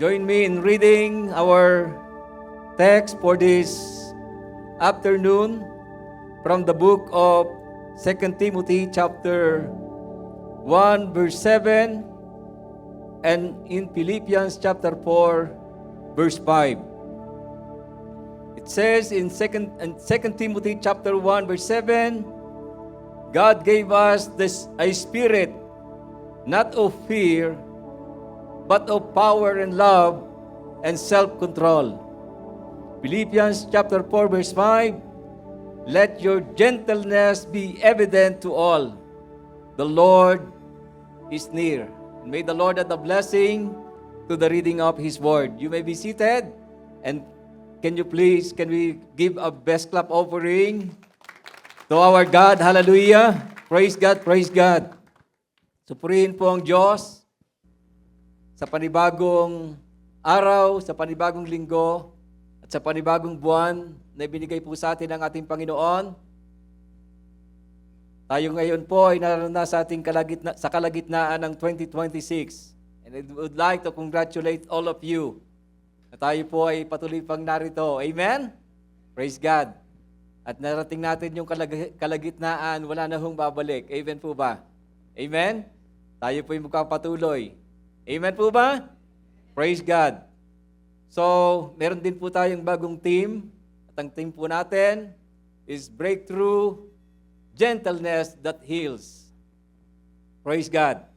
Join me in reading our text for this afternoon from the book of 2 Timothy chapter 1 verse 7 and in Philippians chapter 4 verse 5. It says in 2 Timothy chapter 1 verse 7, God gave us a spirit not of fear, but of power and love and self-control. Philippians chapter 4 verse 5, let your gentleness be evident to all. The Lord is near. And may the Lord add a blessing to the reading of His Word. You may be seated. And can we give a best clap offering to our God? Hallelujah. Praise God, praise God. Supurihin po ang Diyos sa panibagong araw, sa panibagong linggo, at sa panibagong buwan na ibinigay po sa atin ng ating Panginoon. Tayo ngayon po ay naroon na sa ating kalagitnaan ng 2026. And I would like to congratulate all of you na tayo po ay patuloy pang narito. Amen? Praise God. At narating natin yung kalagitnaan, wala na hong babalik. Amen po ba? Amen? Tayo po ay magpapatuloy. Amen po ba? Praise God. So, meron din po tayong bagong team. At ang team po natin is Breakthrough Gentleness that Heals. Praise God.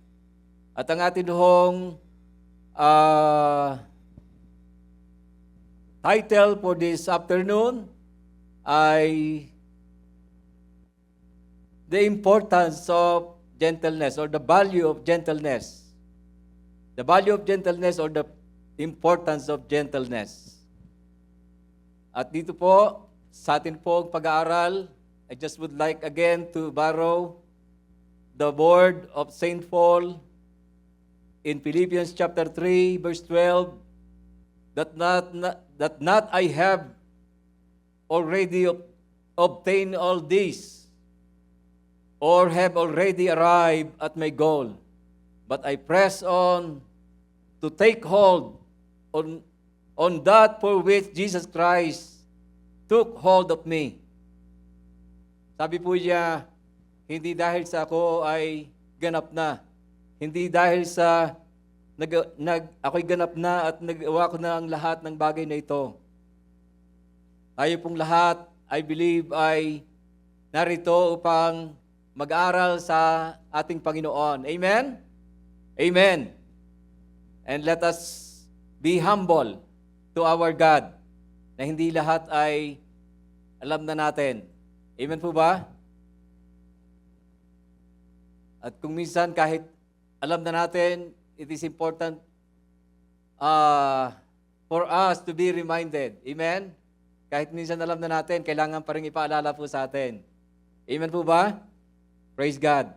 At ang ating hong title for this afternoon ay The Importance of Gentleness or the Value of Gentleness. The value of gentleness or the importance of gentleness. At dito po, sa atin po pag-aaral, I just would like again to borrow the word of St. Paul in Philippians chapter 3, verse 12, that not I have already obtained all this, or have already arrived at my goal, but I press on to take hold on that for which Jesus Christ took hold of me. Sabi po niya, hindi dahil sa ako ay ganap na. Hindi dahil sa ako'y ganap na at nagawa ko na ang lahat ng bagay na ito. Tayo pong lahat, I believe, ay narito upang mag-aral sa ating Panginoon. Amen? Amen. And let us be humble to our God na hindi lahat ay alam na natin. Amen po ba? At kung minsan kahit alam na natin, it is important for us to be reminded. Amen? Kahit minsan alam na natin, kailangan pa rin ipaalala po sa atin. Amen po ba? Praise God.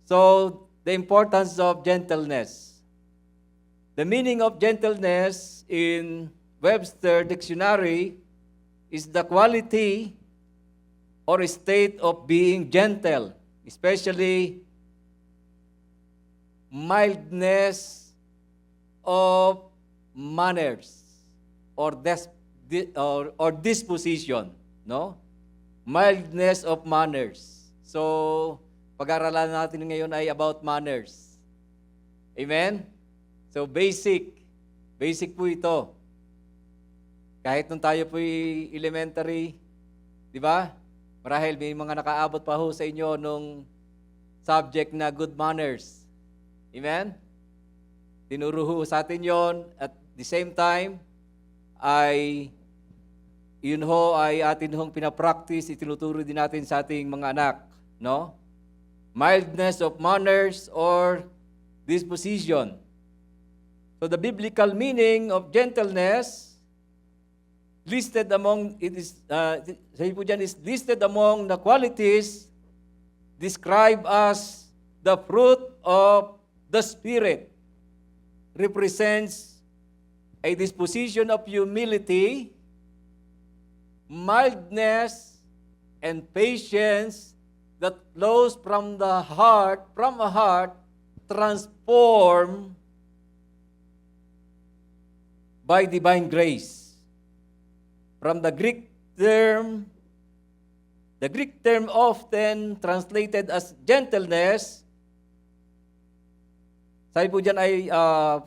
So, the importance of gentleness. The meaning of gentleness in Webster Dictionary is the quality or state of being gentle, especially mildness of manners or disposition, no? Mildness of manners. So, pag-aaralan natin ngayon ay about manners. Amen? So, basic po ito. Kahit nung tayo po elementary, di ba? Marahil may mga nakaabot pa ho sa inyo nung subject na good manners. Amen? Tinuro ho sa atin yon at the same time, yun ho ay atin hong pinapractice, itinuturo din natin sa ating mga anak. No? Mildness of manners or disposition. So the biblical meaning of gentleness listed among is listed among the qualities described as the fruit of the Spirit. Represents a disposition of humility, mildness, and patience that flows from a heart transformed by divine grace. From the Greek term often translated as gentleness, sabi po dyan ay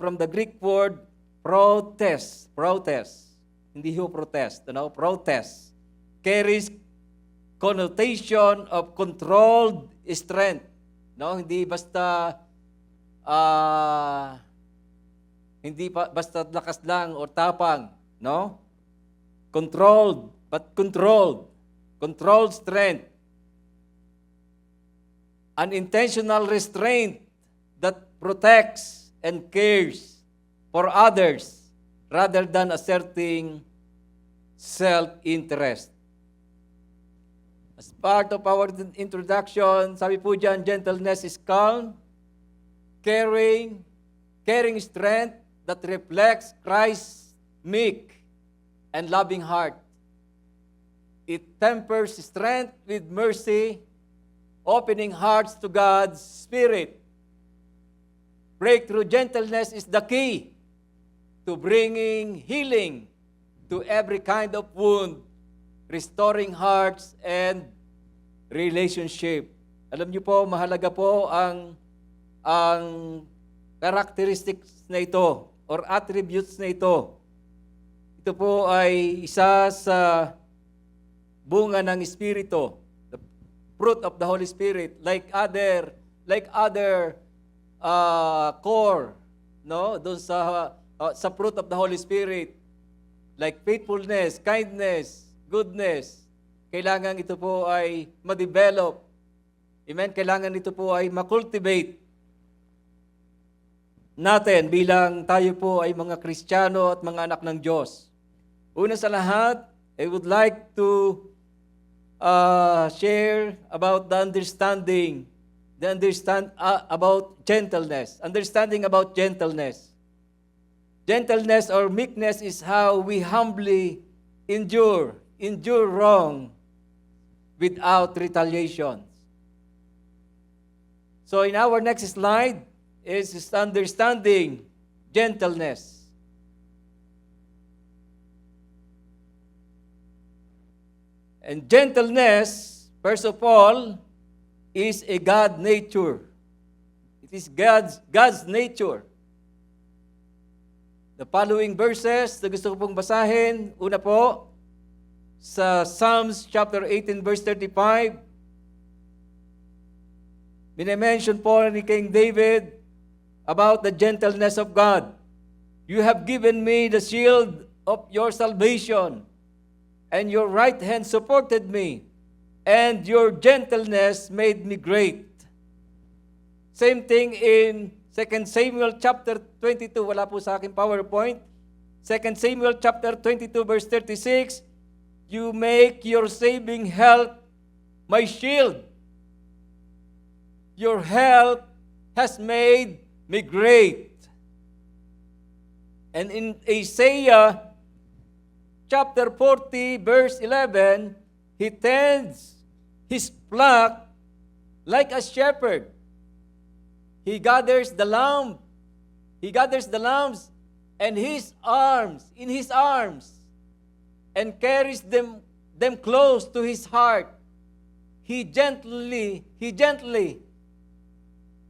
from the Greek word protest, hindi ho protest, protest, carries connotation of controlled strength. Hindi basta basta lakas lang o tapang, controlled, but controlled strength. An intentional restraint that protects and cares for others rather than asserting self-interest. As part of our introduction, sabi po dyan, gentleness is calm, caring strength that reflects Christ's meek and loving heart. It tempers strength with mercy, opening hearts to God's Spirit. Breakthrough gentleness is the key to bringing healing to every kind of wound, restoring hearts and relationship. Alam niyo po, mahalaga po ang characteristics na ito or attributes na ito. Ito po ay isa sa bunga ng Espiritu, the fruit of the Holy Spirit, like other core, doon sa fruit of the Holy Spirit, like faithfulness, kindness, goodness. Kailangan ito po ay ma-develop. Amen? Kailangan ito po ay ma-cultivate natin bilang tayo po ay mga Kristiyano at mga anak ng Diyos. Una sa lahat, I would like to share about about gentleness. Understanding about gentleness. Gentleness or meekness is how we humbly endure wrong without retaliation. So in our next slide is understanding gentleness. And gentleness, first of all, is a God nature. It is God's nature. The following verses na gusto ko pong basahin, una po, sa Psalms chapter 18 verse 35, minimension po ni King David about the gentleness of God. You have given me the shield of your salvation, and your right hand supported me, and your gentleness made me great. Same thing in 2 Samuel chapter 22. Wala po sa akin PowerPoint. 2 Samuel chapter 22 verse 36. You make your saving help my shield. Your help has made me great. And in Isaiah chapter 40 verse 11, he tends his flock like a shepherd. He gathers the lambs in his arms and carries them close to his heart. He gently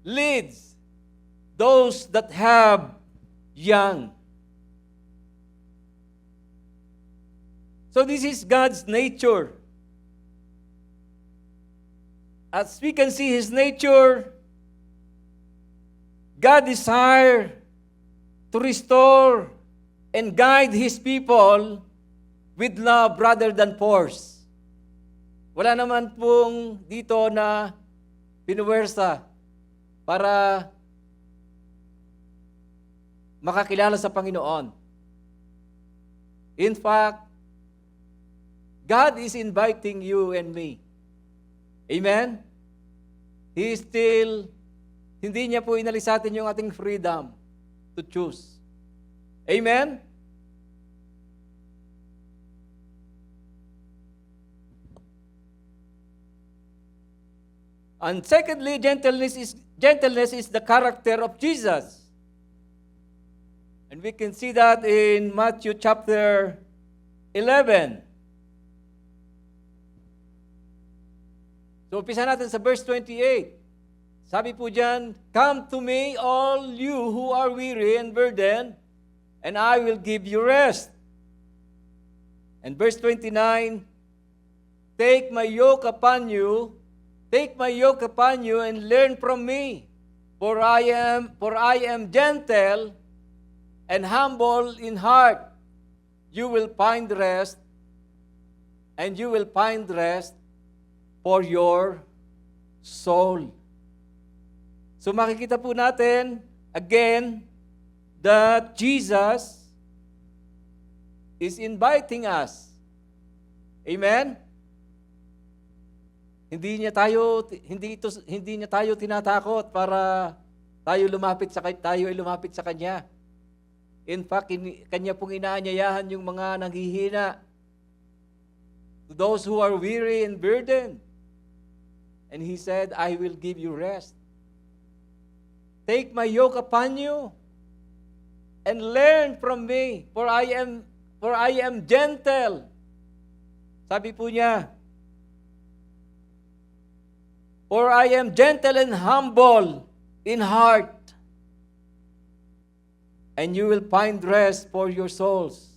leads those that have young. So this is God's nature. As we can see his nature, God desires to restore and guide his people with love rather than force. Wala naman pong dito na pinuwersa para makakilala sa Panginoon. In fact, God is inviting you and me. Amen? Hindi niya po inalis sa atin yung ating freedom to choose. Amen? And secondly, gentleness is the character of Jesus. And we can see that in Matthew chapter 11. So, umpisa natin sa verse 28. Sabi po dyan, "Come to me, all you who are weary and burdened, and I will give you rest." And verse 29, take my yoke upon you and learn from me, for I am gentle and humble in heart. You will find rest, and you will find rest for your soul. So makikita po natin, again, that Jesus is inviting us. Amen? Hindi niya tayo tinatakot para tayo ay lumapit sa Kanya. In fact, Kanya pong inaanyayahan yung mga nanghihina, to those who are weary and burdened. And He said, I will give you rest. Take my yoke upon you and learn from me, for I am gentle. Sabi po niya, for I am gentle and humble in heart, and you will find rest for your souls.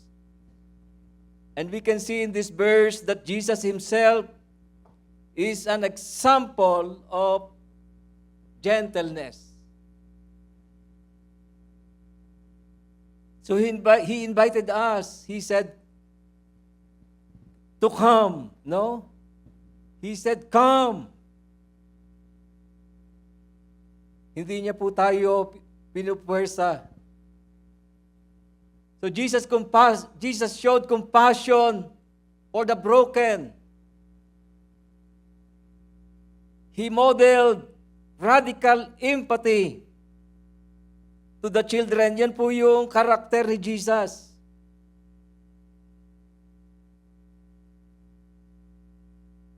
And we can see in this verse that Jesus Himself is an example of gentleness. So He invited us. He said to come, no? He said, come. Hindi niya po tayo pinupwersa. So Jesus showed compassion for the broken. He modeled radical empathy to the children. Yan po yung karakter ni Jesus.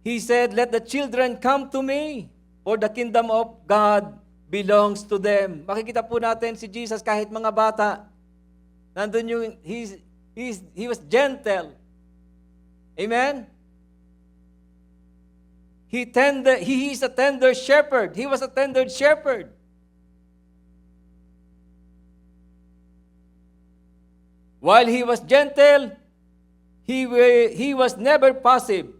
He said, let the children come to me, for the kingdom of God belongs to them. Makikita po natin si Jesus kahit mga bata. Nandun yung, he was gentle. Amen? He is a tender shepherd. He was a tender shepherd. While he was gentle, he was never passive.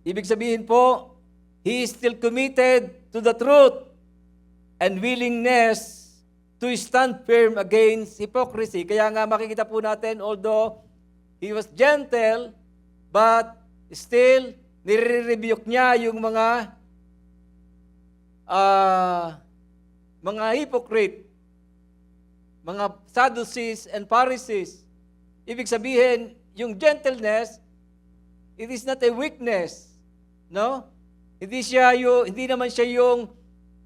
Ibig sabihin po, he is still committed to the truth and willingness to stand firm against hypocrisy. Kaya nga makikita po natin, although he was gentle, but still, nire-rebuke niya yung mga hypocrite, mga Sadducees and Pharisees. Ibig sabihin, yung gentleness, it is not a weakness. No? Hindi naman siya yung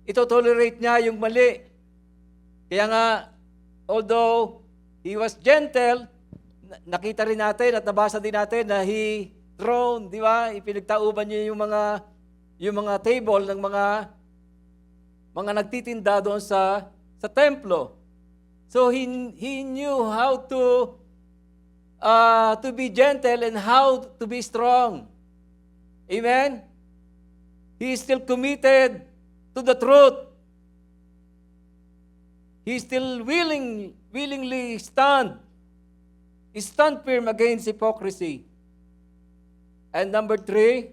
ito-tolerate niya yung mali. Kaya nga, although he was gentle, nakita rin natin at nabasa din natin na he thrown, di ba? Ipinagtauban niya yung mga table ng mga nagtitinda doon sa templo. So he knew how to be gentle and how to be strong. Amen? He is still committed to the truth. He still willingly stand firm against hypocrisy. And number 3,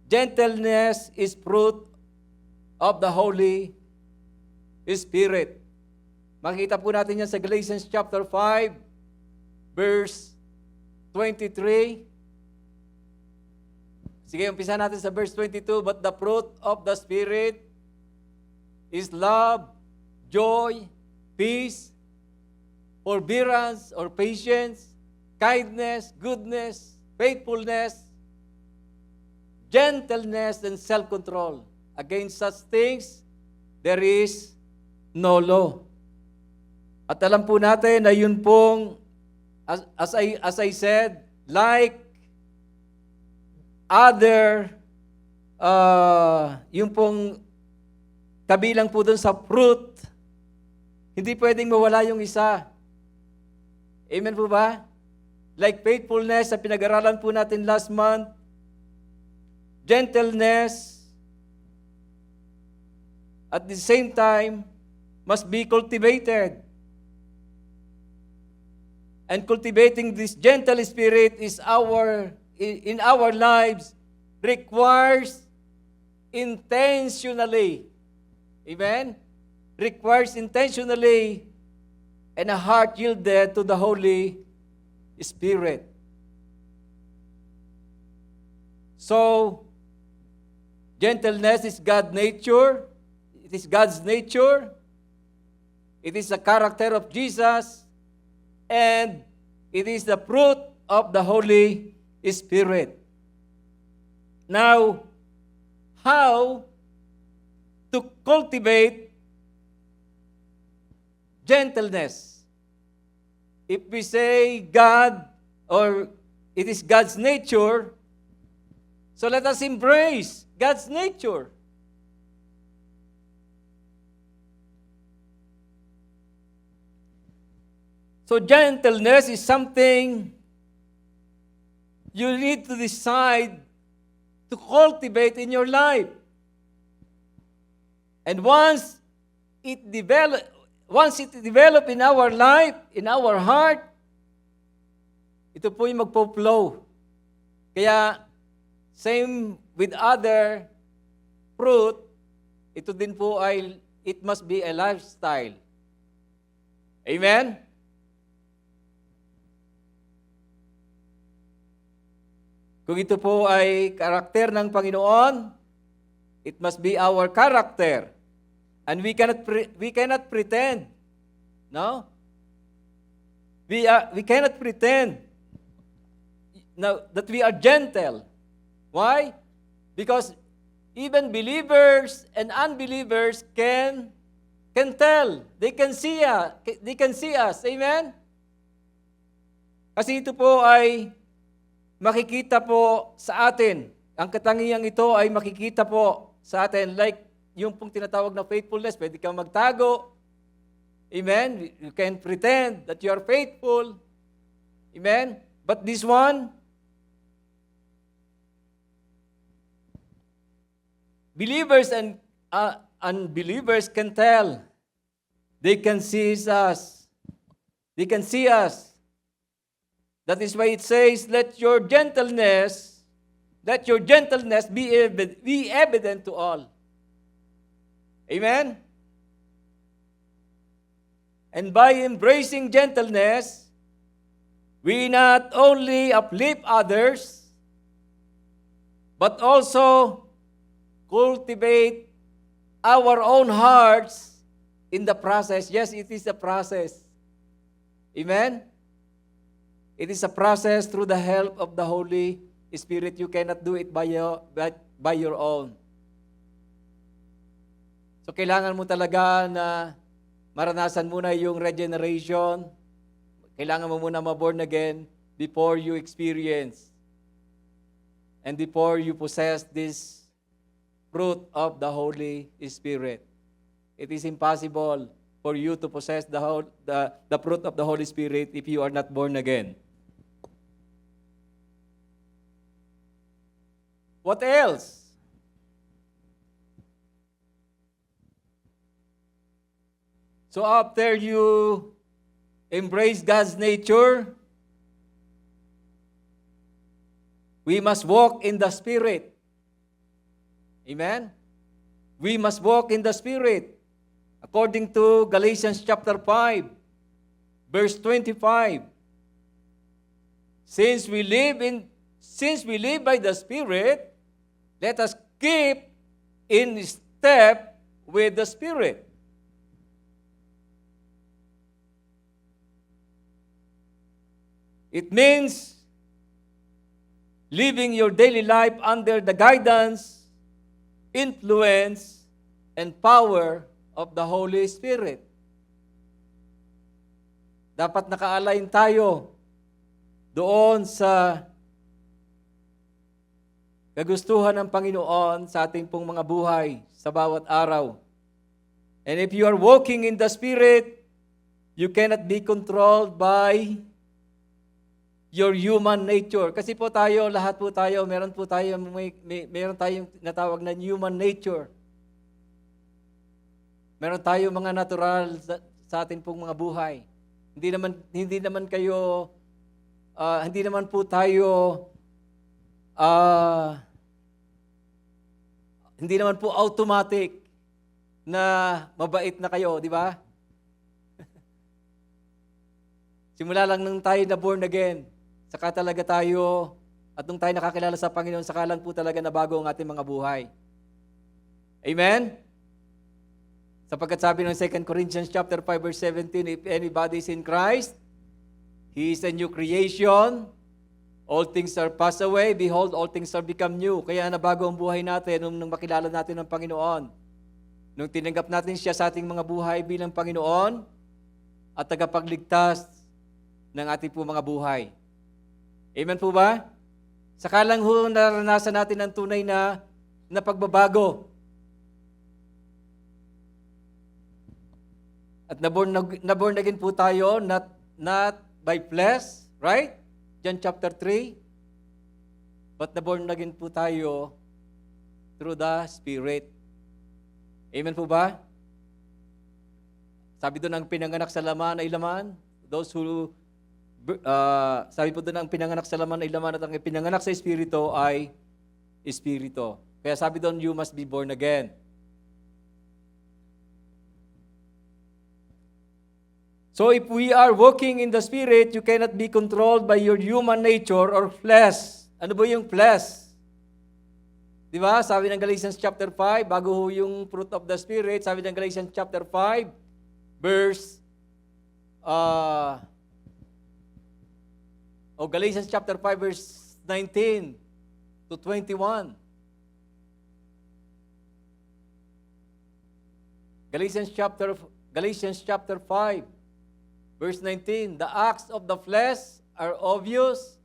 gentleness is fruit of the Holy Spirit. Makita po natin yan sa Galatians chapter 5, verse 23. Sige, umpisa natin sa verse 22. But the fruit of the Spirit is love, joy, peace, forbearance or patience, kindness, goodness, faithfulness, gentleness, and self-control. Against such things, there is no law. At alam po natin na yun pong, as I said, like other, yung pong kabilang po dun sa fruit Hindi pwedeng mawala yung isa. Amen po ba? Like faithfulness sa pinag-aralan po natin last month, gentleness, at the same time, must be cultivated. And cultivating this gentle spirit is in our lives requires intentionally. Amen? Requires intentionally and a heart yielded to the Holy Spirit. So, gentleness is God's nature. It is God's nature. It is the character of Jesus. And it is the fruit of the Holy Spirit. Now, how to cultivate gentleness? If we say God, or it is God's nature, so let us embrace God's nature. So gentleness is something you need to decide to cultivate in your life. And once it develop in our life, in our heart, ito po yung magpo-flow. Kaya, same with other fruit, ito din po ay, it must be a lifestyle. Amen? Kung ito po ay karakter ng Panginoon, it must be our character. And we cannot pretend. No? We cannot pretend now that we are gentle. Why? Because even believers and unbelievers can tell. They can see us. Amen? Kasi ito po ay makikita po sa atin. Ang katangiang ito ay makikita po sa atin. Like yung pong tinatawag na faithfulness, pwede kang magtago. Amen? You can pretend that you are faithful. Amen? But this one, believers and unbelievers can tell. They can see us. They can see us. That is why it says, let your gentleness be evident to all. Amen? And by embracing gentleness, we not only uplift others, but also cultivate our own hearts in the process. Yes, it is a process. Amen? It is a process through the help of the Holy Spirit. You cannot do it by your own. So kailangan mo talaga na maranasan muna yung regeneration. Kailangan mo muna ma-born again before you experience and before you possess this fruit of the Holy Spirit. It is impossible for you to possess the fruit of the Holy Spirit if you are not born again. What else? So after you embrace God's nature, we must walk in the Spirit. Amen? We must walk in the Spirit. According to Galatians chapter 5, verse 25. Since we live by the Spirit, let us keep in step with the Spirit. It means living your daily life under the guidance, influence, and power of the Holy Spirit. Dapat naka-align tayo doon sa kagustuhan ng Panginoon sa ating pong mga buhay sa bawat araw. And if you are walking in the Spirit, You cannot be controlled by your human nature. Kasi po tayo, lahat po tayo, meron tayong natawag na human nature. Meron tayong mga natural sa atin pong mga buhay. Hindi naman po tayo hindi naman po automatic na mabait na kayo, di ba? Simula lang nung tayo na born again, saka talaga tayo, at nung tayo nakakilala sa Panginoon, saka lang po talaga nabago ang ating mga buhay. Amen? Sapagkat sabi ng 2 Corinthians chapter 5 verse 17, if anybody is in Christ, he is a new creation. All things are passed away. Behold, all things are become new. Kaya nabago ang buhay natin nung makilala natin ang Panginoon. Nung tinanggap natin siya sa ating mga buhay bilang Panginoon at tagapagligtas ng ating po mga buhay. Amen po ba? Saka lang ho naranasan natin ang tunay na pagbabago. At naborn again po tayo, not by flesh, right? John chapter 3. But naborn again po tayo through the Spirit. Amen po ba? Sabi doon ang pinanganak sa laman ay laman. Sabi po doon ang pinanganak sa laman ay laman at ang pinanganak sa Espiritu ay Espiritu. Kaya sabi doon, you must be born again. So if we are walking in the Spirit, you cannot be controlled by your human nature or flesh. Ano ba yung flesh? Di ba? Sabi ng Galatians chapter 5, bago ho yung fruit of the Spirit, sabi ng Galatians chapter 5, Galatians chapter 5, verse 19 to 21. Galatians chapter 5, verse 19, the acts of the flesh are obvious: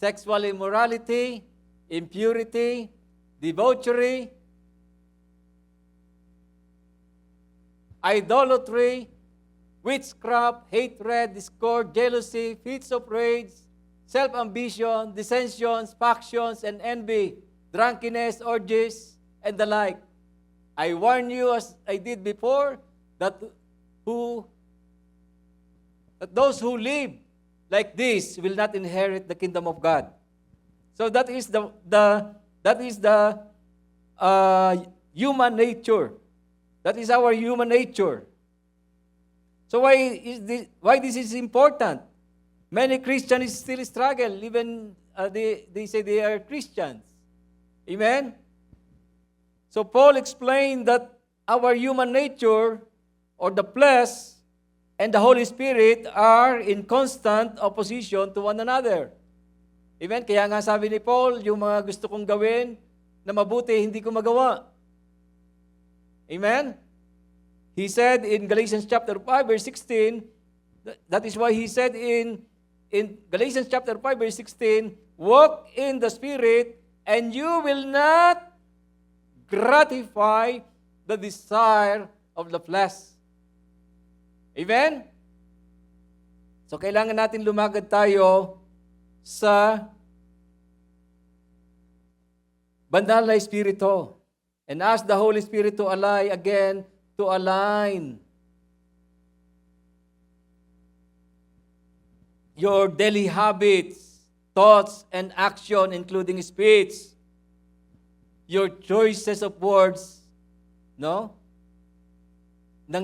sexual immorality, impurity, debauchery, idolatry, witchcraft, hatred, discord, jealousy, fits of rage, self-ambition, dissensions, factions, and envy, drunkenness, orgies, and the like. I warn you, as I did before, that those who live like this will not inherit the kingdom of God. So that is the human nature. That is our human nature. So why this is important? Many Christians still struggle, even they say they are Christians. Amen? So Paul explained that our human nature, or the flesh, and the Holy Spirit are in constant opposition to one another. Amen? Kaya nga sabi ni Paul, yung mga gusto kong gawin na mabuti, hindi ko magawa. Amen? He said in Galatians chapter 5, verse 16, that is why he said in Galatians chapter 5, verse 16, walk in the Spirit, and you will not gratify the desire of the flesh. Amen? So, kailangan natin lumagad tayo sa banal na Espiritu and ask the Holy Spirit to align your daily habits, thoughts, and action, including speech, your choices of words, nang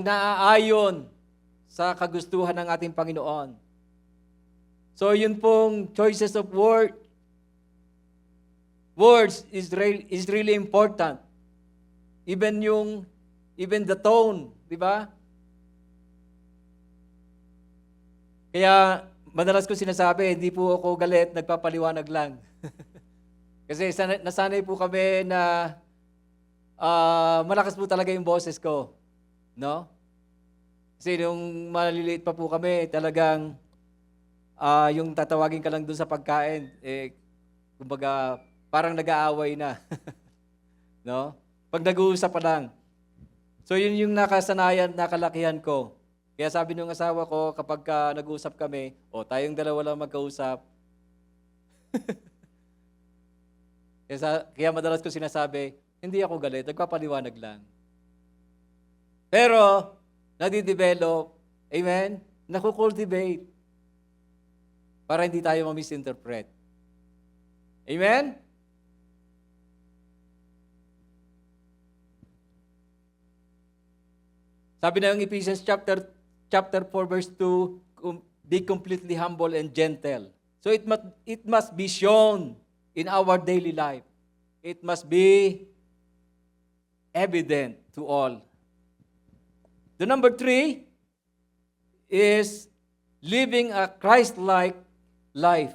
naaayon sa kagustuhan ng ating Panginoon. So yun pong choices of words is really important. Even the tone, di ba? Kaya madalas ko sinasabi, hindi po ako galit, nagpapaliwanag lang. Kasi nasanay po kami na malakas po talaga yung boses ko, no? Kasi nung maliliit pa po kami, talagang yung tatawagin ka lang doon sa pagkain, kumbaga parang nag-aaway na. No? Pag nag-uusap pa lang. So yun yung nakasanayan, nakalakihan ko. Kaya sabi ng asawa ko, kapag nag-uusap kami, tayong dalawa lang magkausap. Kaya madalas ko sinasabi, hindi ako galit, nagpapaliwanag lang. Pero, nadidevelop, amen, nakukultivate para hindi tayo ma-misinterpret. Amen? Sabi na ng Ephesians chapter 4 verse 2, be completely humble and gentle. So it must be shown in our daily life. It must be evident to all. The number 3 is living a Christ-like life.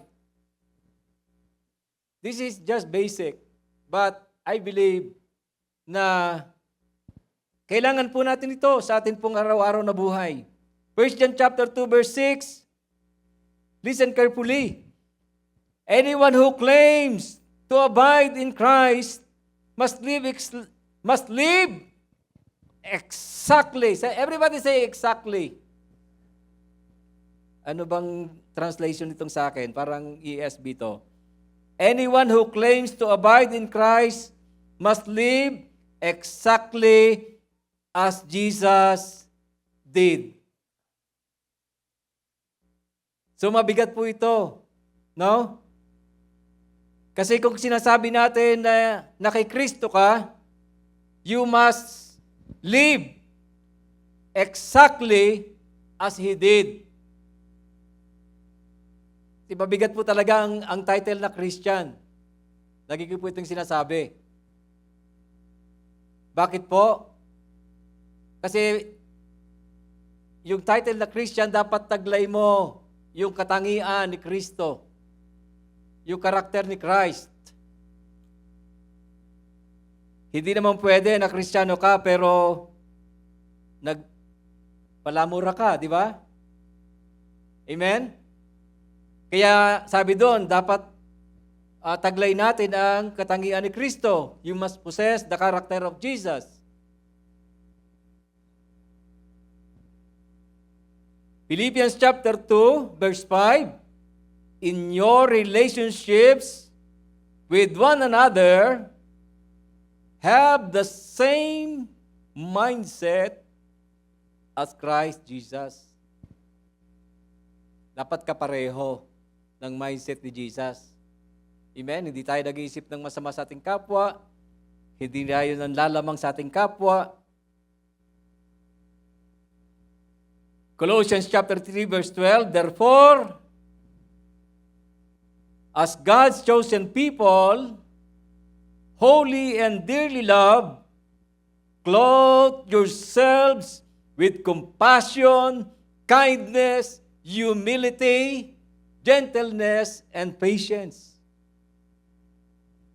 This is just basic, but I believe na kailangan po natin ito sa atin pong araw-araw na buhay. 1 John chapter 2 verse 6, listen carefully. Anyone who claims to abide in Christ must live exactly. Everybody say exactly. Ano bang translation nitong sa akin? Parang ESV to. Anyone who claims to abide in Christ must live exactly as Jesus did. So mabigat po ito, no? Kasi kung sinasabi natin na kay Kristo ka, you must live exactly as He did. Mabigat po talaga ang title na Christian. Lagi ko po itong sinasabi. Bakit po? Kasi yung title na Christian, dapat taglay mo yung katangian ni Kristo. Yung karakter ni Christ. Hindi naman pwede na Kristiyano ka pero nagpalamura ka, di ba? Amen? Kaya sabi doon, dapat taglay natin ang katangian ni Kristo. You must possess the character of Jesus. Philippians chapter 2, verse 5, in your relationships with one another, have the same mindset as Christ Jesus. Dapat kapareho ng mindset ni Jesus. Amen? Hindi tayo nag-iisip ng masama sa ating kapwa. Hindi tayo nanlalamang sa ating kapwa. Colossians chapter 3 verse 12, therefore, as God's chosen people, holy and dearly loved, clothe yourselves with compassion, kindness, humility, gentleness, and patience.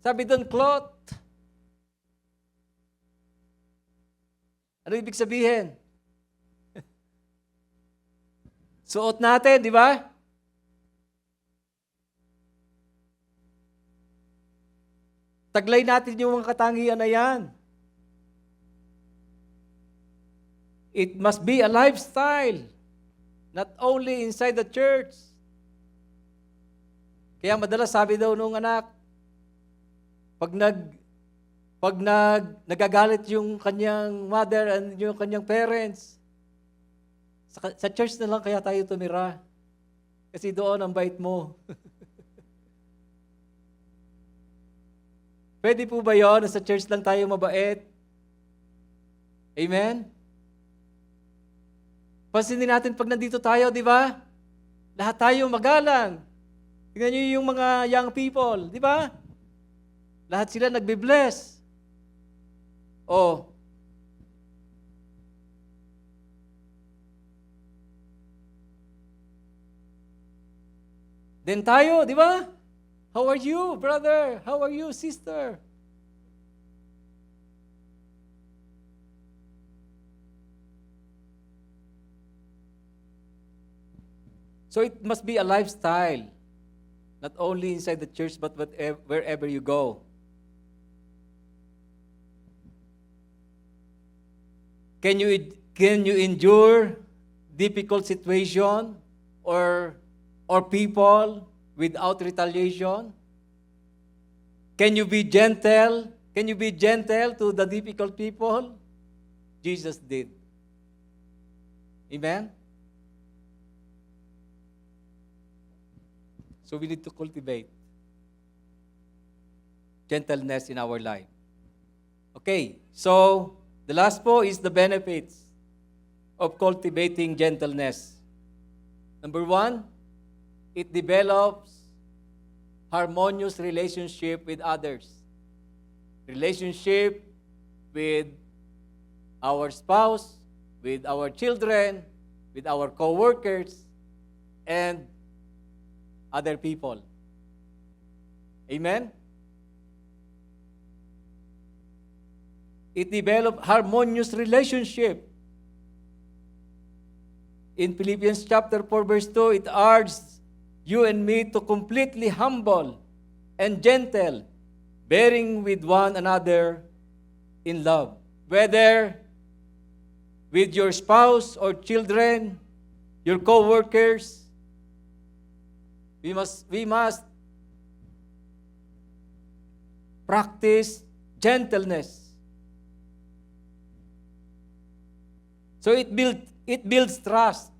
Sabi doon, cloth. Ano ibig sabihin? Suot natin, di ba? Taglay natin yung mga katangian na yan. It must be a lifestyle, not only inside the church. Kaya madalas sabi daw nung anak, pag nagagalit yung kanyang mother and yung kanyang parents, sa church na lang kaya tayo tumira. Kasi doon ang bait mo. Pwede po ba yun na sa church lang tayo mabait? Amen? Pansinin natin pag nandito tayo, di ba? Lahat tayo magalang. Tingnan niyo yung mga young people, di ba? Lahat sila nagbe-bless. Oh. Then tayo, di ba? How are you, brother? How are you, sister? So it must be a lifestyle, not only inside the church, but wherever you go. Can you endure difficult situation or people without retaliation? Can you be gentle? Can you be gentle to the difficult people? Jesus did. Amen? So we need to cultivate gentleness in our life. Okay, so the last po is the benefits of cultivating gentleness. Number 1, it develops harmonious relationship with others. Relationship with our spouse, with our children, with our co-workers, and other people. Amen? It develops harmonious relationship. In Philippians chapter 4, verse 2, it urges you and me to completely humble and gentle, bearing with one another in love. Whether with your spouse or children, your co-workers, we must practice gentleness. So it builds trust.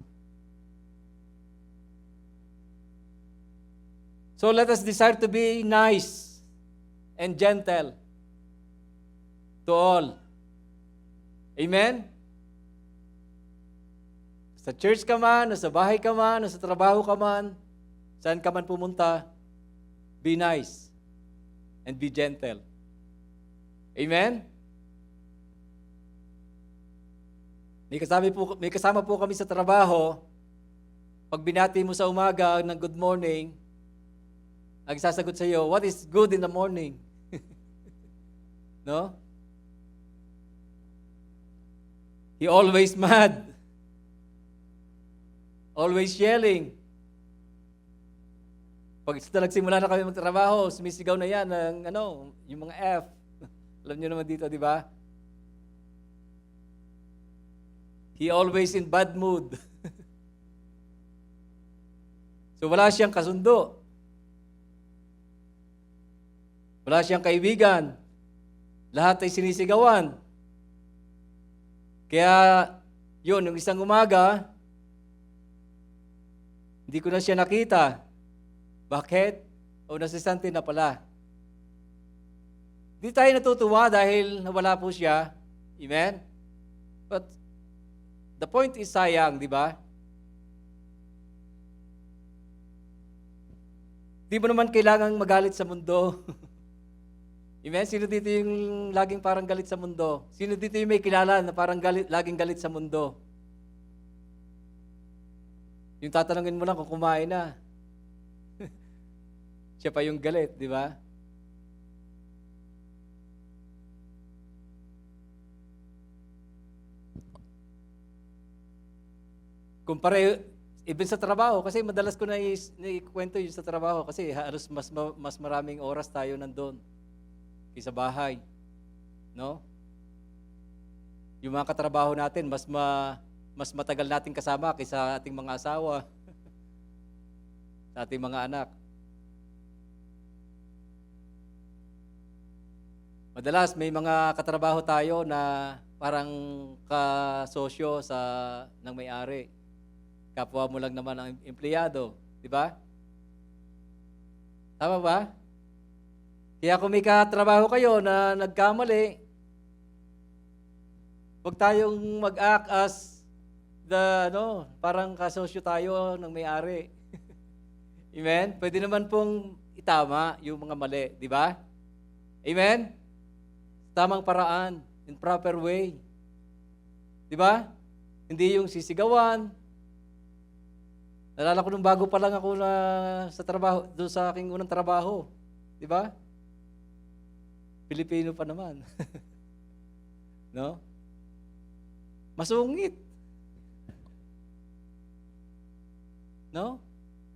So let us desire to be nice and gentle to all. Amen? Sa church ka man, sa bahay ka man, sa trabaho ka man, saan ka man pumunta, be nice and be gentle. Amen? May kasama po kami sa trabaho, pag binati mo sa umaga ng good morning, nagsasagot sa iyo, what is good in the morning? No? He always mad. Always yelling. Pag nagsimula na kami magtrabaho, sumisigaw na yan ng yung mga F. Alam niyo naman dito, di ba? He always in bad mood. So wala siyang kasundo. Wala siyang kaibigan. Lahat ay sinisigawan. Kaya, yun, yung isang umaga, hindi ko na siya nakita. Bakit? O nasisante na pala. Hindi tayo natutuwa dahil nawala po siya. Amen? But, the point is sayang, di ba? Di mo naman kailangang magalit sa mundo. Amen? Sino dito yung laging parang galit sa mundo? Sino dito yung may kilala na parang laging galit sa mundo? Yung tatanungin mo lang kung kumain na. Siya pa yung galit, di ba? Kumpare, even sa trabaho, kasi madalas ko na ikwento yun sa trabaho kasi halos mas maraming oras tayo nandun kaysa bahay. No? Yung mga katrabaho natin, mas matagal natin kasama kaysa ating mga asawa, sa ating mga anak. Madalas may mga katrabaho tayo na parang kasosyo ng may-ari. Kapwa mo lang naman ang empleyado, di ba? Tama ba? Kaya kung may katrabaho kayo na nagkamali, huwag tayong mag-act as parang kasosyo tayo ng may-ari. Amen? Pwede naman pong itama yung mga mali, di ba? Amen? Tamang paraan, in proper way. Di ba? Hindi yung sisigawan. Nalala ko nung bago pa lang ako sa trabaho, doon sa aking unang trabaho. Di ba? Pilipino pa naman. No? Masungit. No?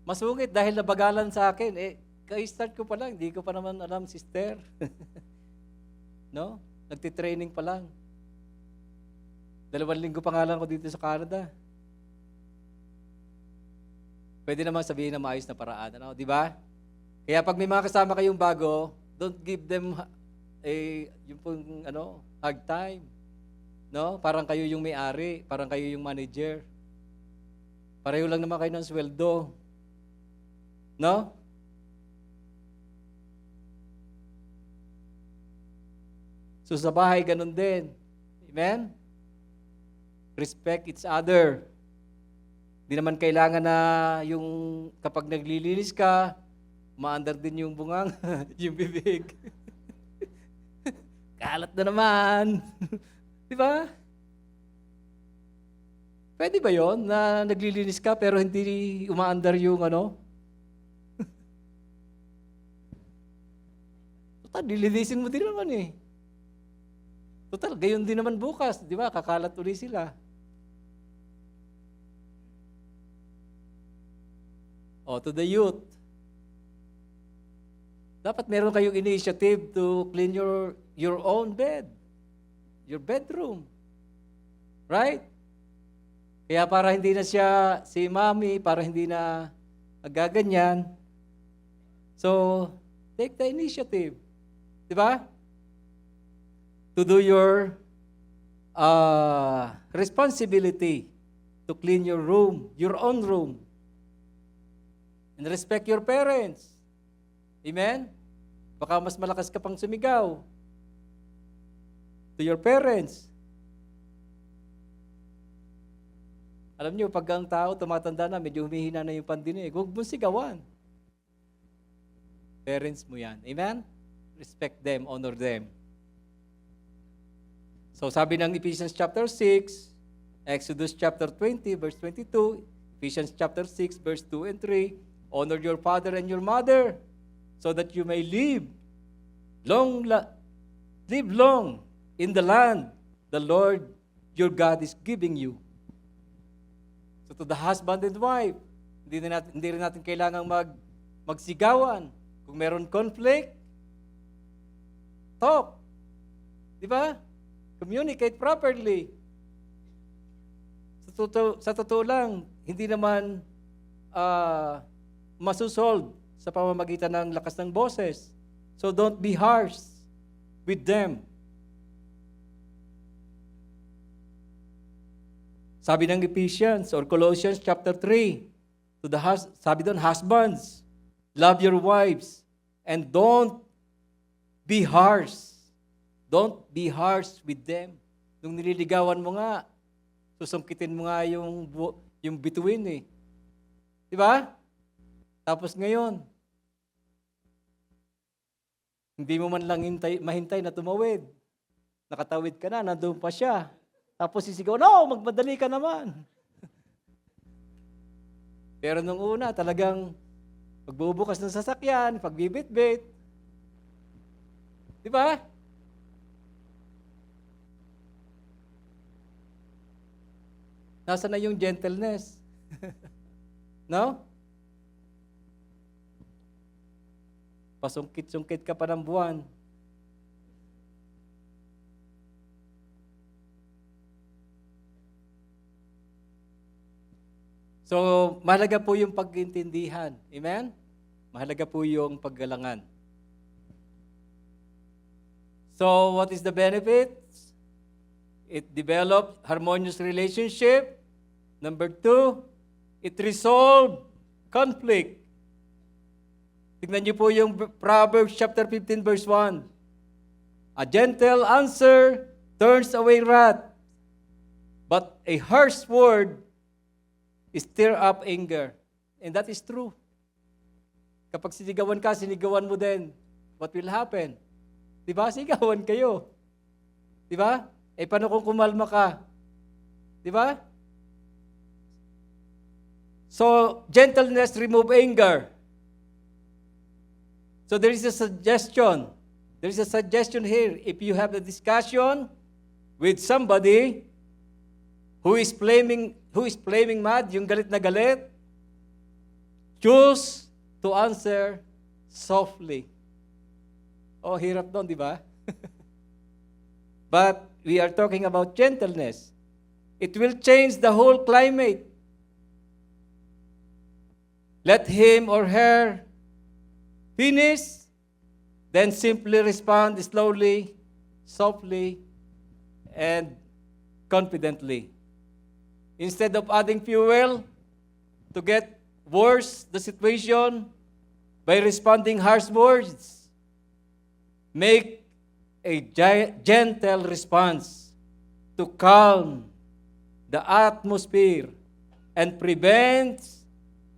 Masungit dahil nabagalan sa akin. Ka-start ko pa lang, hindi ko pa naman alam, sister. No? Nagtitraining pa lang. 2 linggo pa nga lang ako dito sa Canada. pwede naman sabihin na maayos na paraan. Ano? Di ba? Kaya pag may mga kasama kayong bago, don't give them yung pong, hard time. No? Parang kayo yung may-ari, parang kayo yung manager. Pareho lang naman kayo ng sweldo. No? So sa bahay, ganun din. Amen? Respect each other. Di naman kailangan na yung kapag naglilinis ka, maandar din yung bungang, yung bibig. Kalat na naman. Di ba? Pwede ba yon na naglilinis ka pero hindi umaandar yung Total, dilinisin mo din naman eh. Total, gayon din naman bukas. Di ba? Kakalat ulit sila. To the youth. Dapat meron kayong initiative to clean your own bed. Your bedroom. Right? Kaya para hindi na siya, si mami, para hindi na nagaganyan. So, take the initiative. Di ba? To do your responsibility to clean your room, your own room. And respect your parents. Amen? Baka mas malakas ka pang sumigaw to your parents. Alam niyo, pag ang tao tumatanda na, medyo humihina na yung pandinig, huwag mo sigawan. Parents mo yan. Amen? Respect them, honor them. So sabi ng Ephesians chapter 6, Exodus chapter 20, verse 22, Ephesians chapter 6, verse 2 and 3, honor your father and your mother, so that you may live long in the land the Lord your God is giving you. So to the husband and wife, hindi rin natin kailangang magsigawan. Kung meron conflict, talk. Di ba? Communicate properly. Sa totoo lang, hindi naman masusolve sa pamamagitan ng lakas ng boses. So don't be harsh with them. Sabi ng Ephesians or Colossians chapter 3, sabi doon, husbands, love your wives and don't be harsh. Don't be harsh with them. Nung nililigawan mo nga, susungkitin mo nga yung bituin eh. Di ba? Tapos ngayon, hindi mo man lang mahintay na tumawid. Nakatawid ka na, nandun pa siya. Tapos sisigaw, no, magmadali ka naman. Pero nung una, talagang pagbubukas ng sasakyan, pagbibit-bit. Di ba? Nasaan na yung gentleness? No? Pasungkit-sungkit ka pa ng buwan. So, mahalaga po yung pag-intindihan. Amen? Mahalaga po yung paggalangan. So, what is the benefits? It develops harmonious relationship. Number 2, it resolves conflict. Tignan niyo po yung Proverbs chapter 15 verse 1. A gentle answer turns away wrath, but a harsh word stir up anger. And that is true. Kapag sinigawan ka, sinigawan mo din. What will happen? Diba? Sigawan kayo. Diba? Paano kung kumalma ka? Diba? So, gentleness remove anger. So there is a suggestion. There is a suggestion here. If you have a discussion with somebody who is flaming mad, yung galit na galit, choose to answer softly. Oh, hirap doon, di ba? But we are talking about gentleness. It will change the whole climate. Let him or her finish, then simply respond slowly, softly, and confidently. Instead of adding fuel to get worse the situation by responding harsh words, make a gentle response to calm the atmosphere and prevent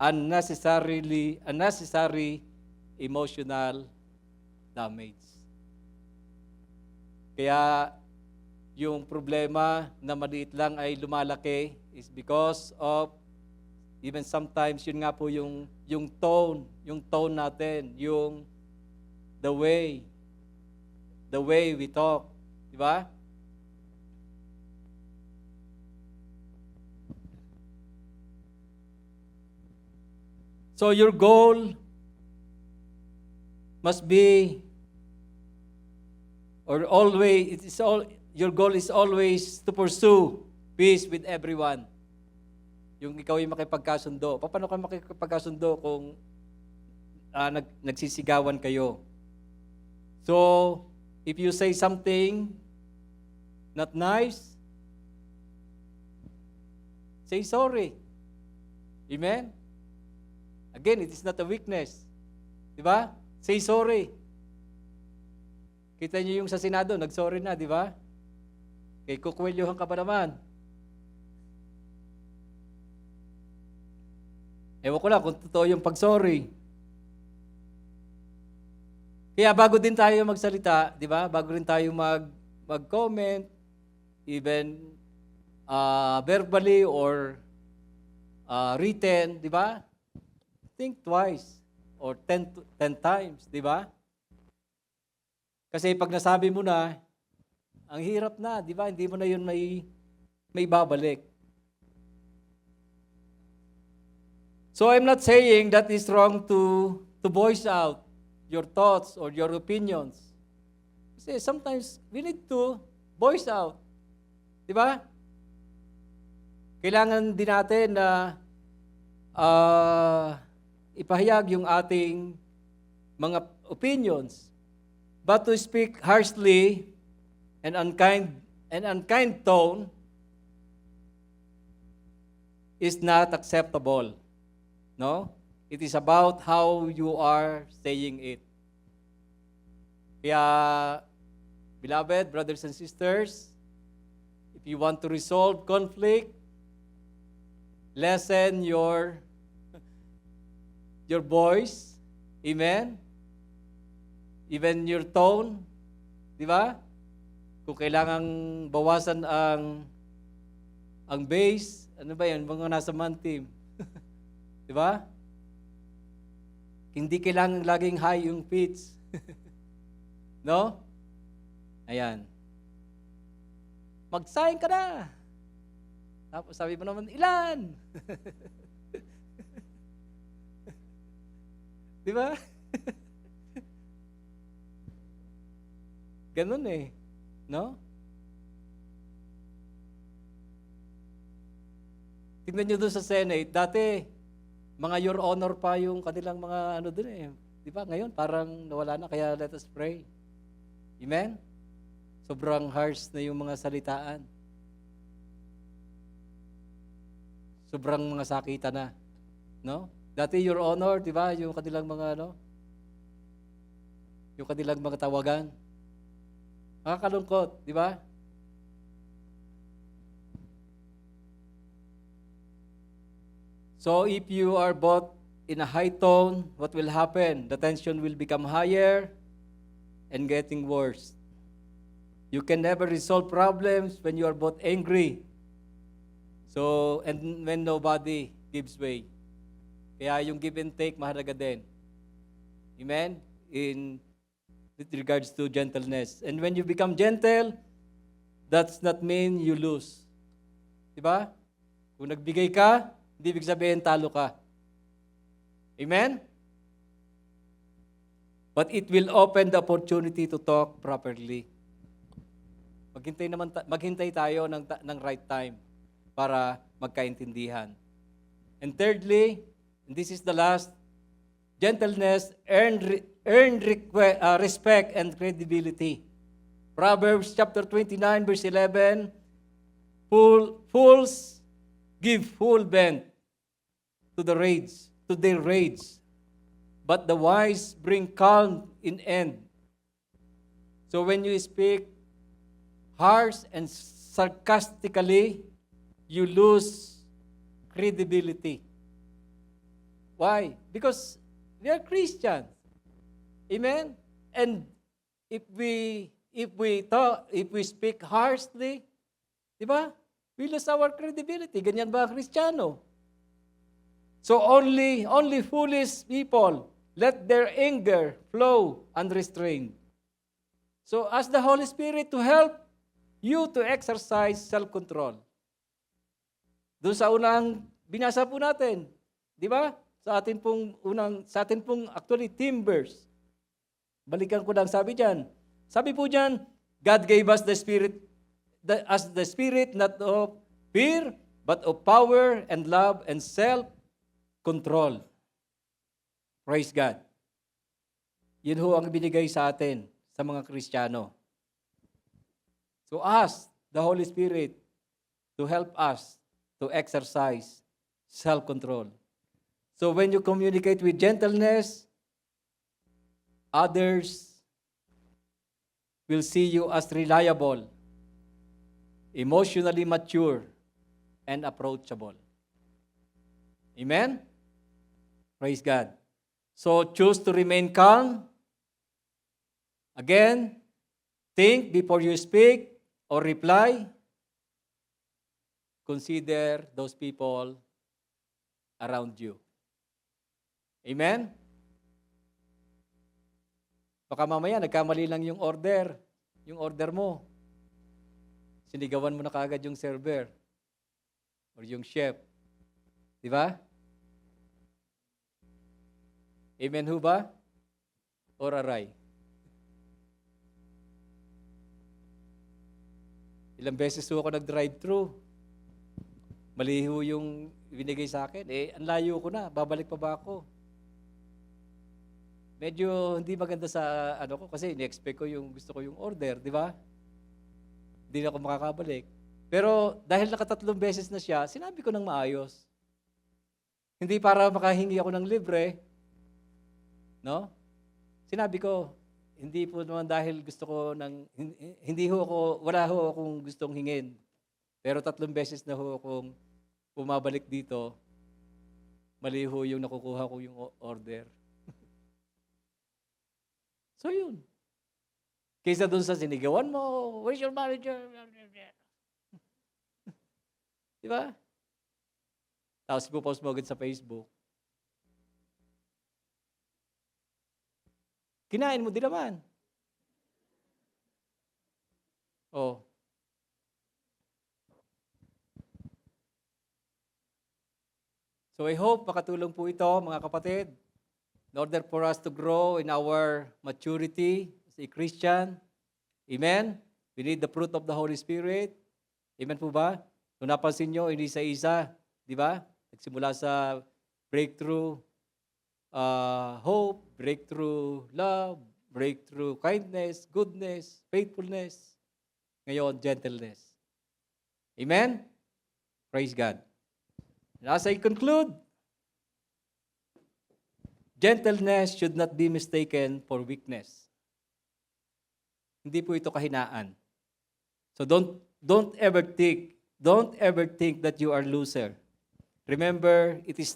unnecessary emotional damage. Kaya yung problema na maliit lang ay lumalaki is because of even sometimes yun nga po yung tone natin, yung the way we talk, di ba? So your goal must be, or always, your goal is always to pursue peace with everyone. Yung ikaw yung makipagkasundo. Paano ka makipagkasundo kung nagsisigawan kayo? So, if you say something not nice, say sorry. Amen? Again, it is not a weakness. Di ba? Say sorry. Kita niyo yung sa Senado, nag-sorry na, di ba? Kay kukwelyohan ka pa naman. Ewan ko lang kung totoo yung pag-sorry. Kaya bago din tayo magsalita, di ba? Bago rin tayo mag-comment, even verbally or written, di ba? Think twice or 10 times, di ba? Kasi pag nasabi mo na, ang hirap na, di ba? Hindi mo na yun may babalik. So I'm not saying that it's wrong to voice out your thoughts or your opinions. Kasi sometimes we need to voice out. Di ba? Kailangan din natin na ipahayag yung ating mga opinions. But to speak harshly and unkind tone is not acceptable. No? It is about how you are saying it. Kaya, beloved brothers and sisters, if you want to resolve conflict, lessen your voice, amen? Even your tone, di ba? Kung kailangang bawasan ang bass, ano ba yan, mga nasa man team. Di ba? Hindi kailangan laging high yung pitch. No? Ayan. Mag-sign ka na. Tapos sabi mo naman, ilan? Di ba? Ganun eh. No? Tingnan nyo doon sa Senate, dati, mga Your Honor pa yung kanilang mga doon eh. Di ba? Ngayon, parang nawala na, kaya let us pray. Amen? Sobrang harsh na yung mga salitaan. Sobrang mga sakita na. No? Dati, Your Honor, di ba? Yung kanilang mga, yung kanilang mga tawagan. Nakakalungkot, di ba? So, if you are both in a high tone, what will happen? The tension will become higher and getting worse. You can never resolve problems when you are both angry. So, and when nobody gives way. Kaya yung give and take, mahalaga din. Amen? With regards to gentleness. And when you become gentle, that's not mean you lose. Diba? Kung nagbigay ka, hindi ibig sabihin talo ka. Amen? But it will open the opportunity to talk properly. Maghintay tayo ng right time para magkaintindihan. And thirdly, And this is the last. Gentleness respect and credibility. Proverbs chapter 29, verse 11, fools give full vent to their rage, but the wise bring calm in end. So when you speak harsh and sarcastically, you lose credibility. Why? Because we are Christians. Amen? And if we speak harshly, di ba? We lose our credibility. Ganyan ba ang Kristiyano? So only foolish people let their anger flow unrestrained. So ask the Holy Spirit to help you to exercise self-control. Doon sa unang binasa po natin, di ba? Sa atin pong actually theme verse. Balikan ko lang sabi diyan. Sabi po diyan, God gave us the Spirit, the Spirit not of fear, but of power and love and self-control. Praise God. Yun ho ang binigay sa atin, sa mga Kristiyano. So ask the Holy Spirit to help us to exercise self-control. So when you communicate with gentleness, others will see you as reliable, emotionally mature, and approachable. Amen? Praise God. So choose to remain calm. Again, think before you speak or reply. Consider those people around you. Amen? Baka mamaya, nagkamali lang yung order mo. Sinigawan mo na kaagad yung server or yung chef. Di ba? Amen ho ba? Or aray? Ilang beses ho ako nag-drive-thru. Mali ho yung binigay sa akin. Ang layo ko na. Babalik pa ba ako? Medyo hindi maganda sa ko kasi ini-expect ko yung gusto ko yung order, di ba? Hindi na ako makakabalik. Pero dahil nakatatlong beses na siya, sinabi ko ng maayos. Hindi para makahingi ako ng libre, no? Sinabi ko, hindi po naman dahil gusto ko wala ho akong gustong hingin. Pero 3 beses na ho akong bumabalik dito, mali ho yung nakukuha ko yung order. So yun. Kaysa doon sa sinigawan mo, where's your manager? Di ba? Tapos ipopost mo agad sa Facebook. Kinain mo din naman. Oh. So I hope makatulong po ito, mga kapatid, in order for us to grow in our maturity as a Christian. Amen? We need the fruit of the Holy Spirit. Amen po ba? Kung napansin nyo, hindi sa isa, di ba? Nagsimula sa breakthrough hope, breakthrough love, breakthrough kindness, goodness, faithfulness. Ngayon, gentleness. Amen? Praise God. And as I conclude, gentleness should not be mistaken for weakness. Hindi po ito kahinaan. So don't ever think that you are loser. Remember, it is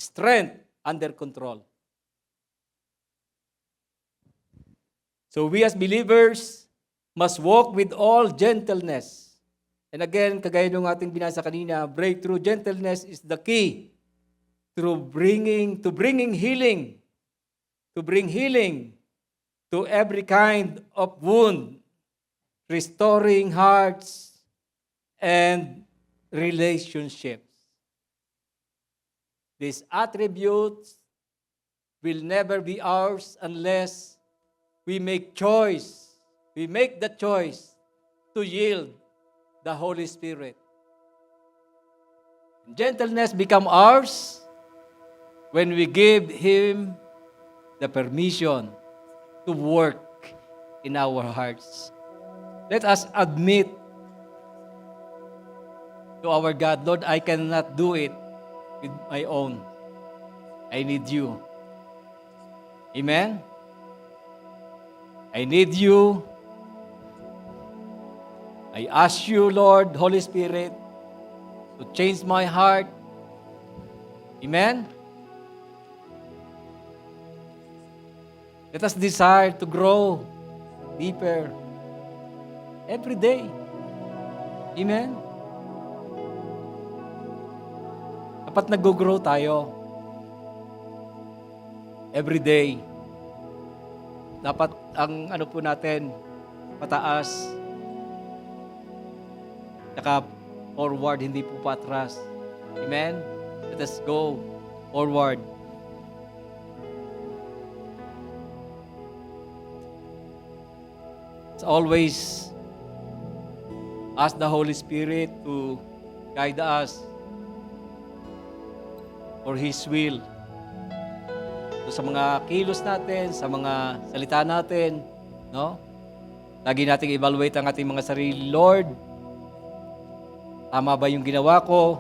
strength under control. So we as believers must walk with all gentleness. And again, kagaya nung ating binasa kanina, breakthrough gentleness is the key to bring healing to every kind of wound, restoring hearts and relationships. These attributes will never be ours unless we make the choice to yield the Holy Spirit. Gentleness become ours when we give Him the permission to work in our hearts. Let us admit to our God, Lord, I cannot do it with my own. I need you. Amen? I need you. I ask you, Lord, Holy Spirit, to change my heart. Amen? Let us desire to grow deeper every day. Amen? Dapat nag-grow tayo every day. Dapat ang ano po natin, pataas. Saka forward, hindi po patras. Amen? Let us go forward. It's always ask the Holy Spirit to guide us for His will. So, sa mga kilos natin, sa mga salita natin, no? Lagi nating evaluate ang ating mga sarili. Lord, tama ba yung ginawa ko?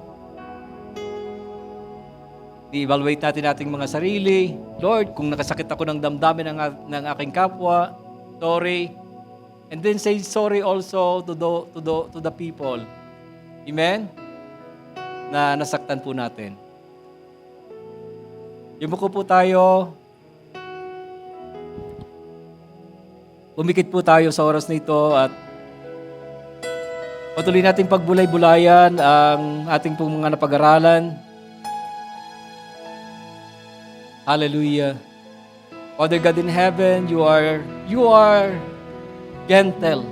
I-evaluate natin ating mga sarili. Lord, kung nakasakit ako ng damdamin ng aking kapwa, sorry. And then say sorry also to the people. Amen? Na nasaktan po natin. Yumuko po tayo. Umikit po tayo sa oras na ito at patuloy nating pagbulay-bulayan ang ating pong mga napag-aralan. Hallelujah. Father God in heaven, you are gentle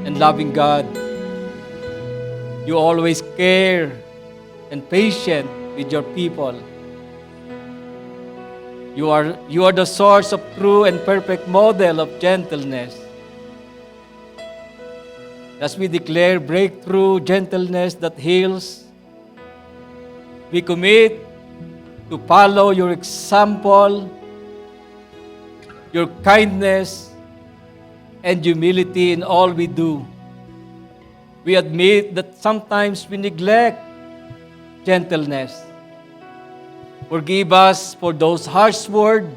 and loving God. You always care and patient with your people. You are the source of true and perfect model of gentleness. As we declare breakthrough gentleness that heals, we commit to follow your example, your kindness, and humility in all we do. We admit that sometimes we neglect gentleness. Forgive us for those harsh words,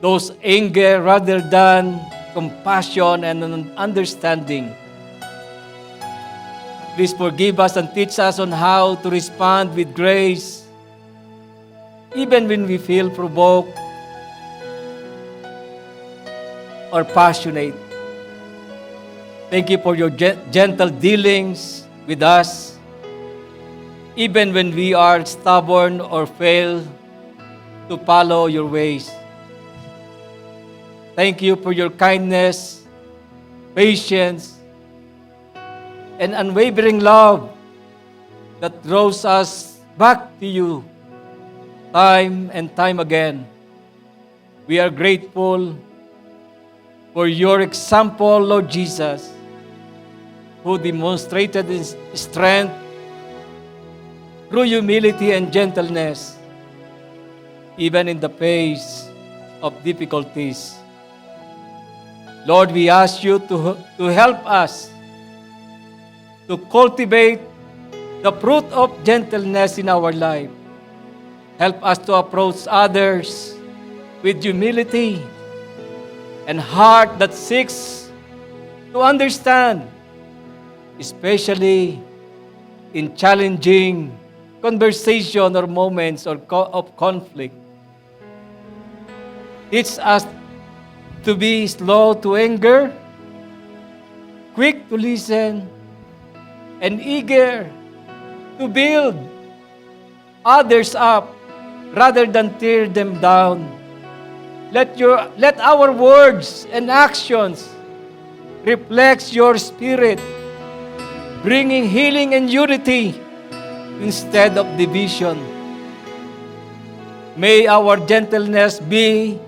those anger rather than compassion and understanding. Please forgive us and teach us on how to respond with grace, even when we feel provoked or passionate. Thank you for your gentle dealings with us, even when we are stubborn or fail to follow your ways. Thank you for your kindness, patience, and unwavering love that draws us back to you time and time again. We are grateful for your example, Lord Jesus, who demonstrated His strength through humility and gentleness, even in the face of difficulties. Lord, we ask you to help us to cultivate the fruit of gentleness in our life. Help us to approach others with humility and heart that seeks to understand, especially in challenging conversation or moments of conflict. Teach us to be slow to anger, quick to listen, and eager to build others up rather than tear them down. Let our words and actions reflect your spirit, bringing healing and unity instead of division. May our gentleness be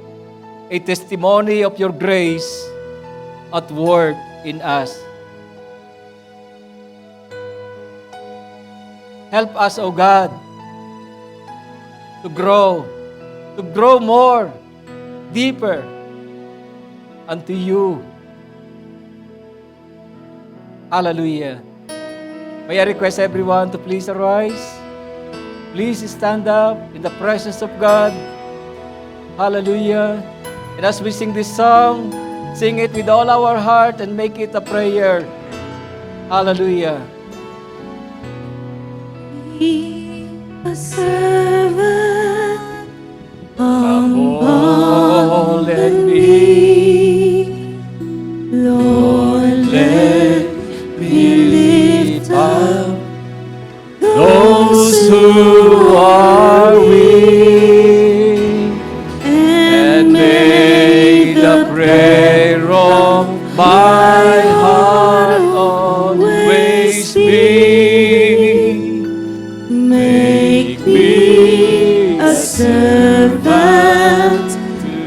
a testimony of your grace at work in us. Help us, O God, to grow more, deeper unto you. Hallelujah. May I request everyone to please arise. Please stand up in the presence of God. Hallelujah. And as we sing this song, sing it with all our heart and make it a prayer. Hallelujah. Be a servant, Humble and meek, Lord, let me lift up those who are weak, and may the prayer of my heart always be. Make me a servant,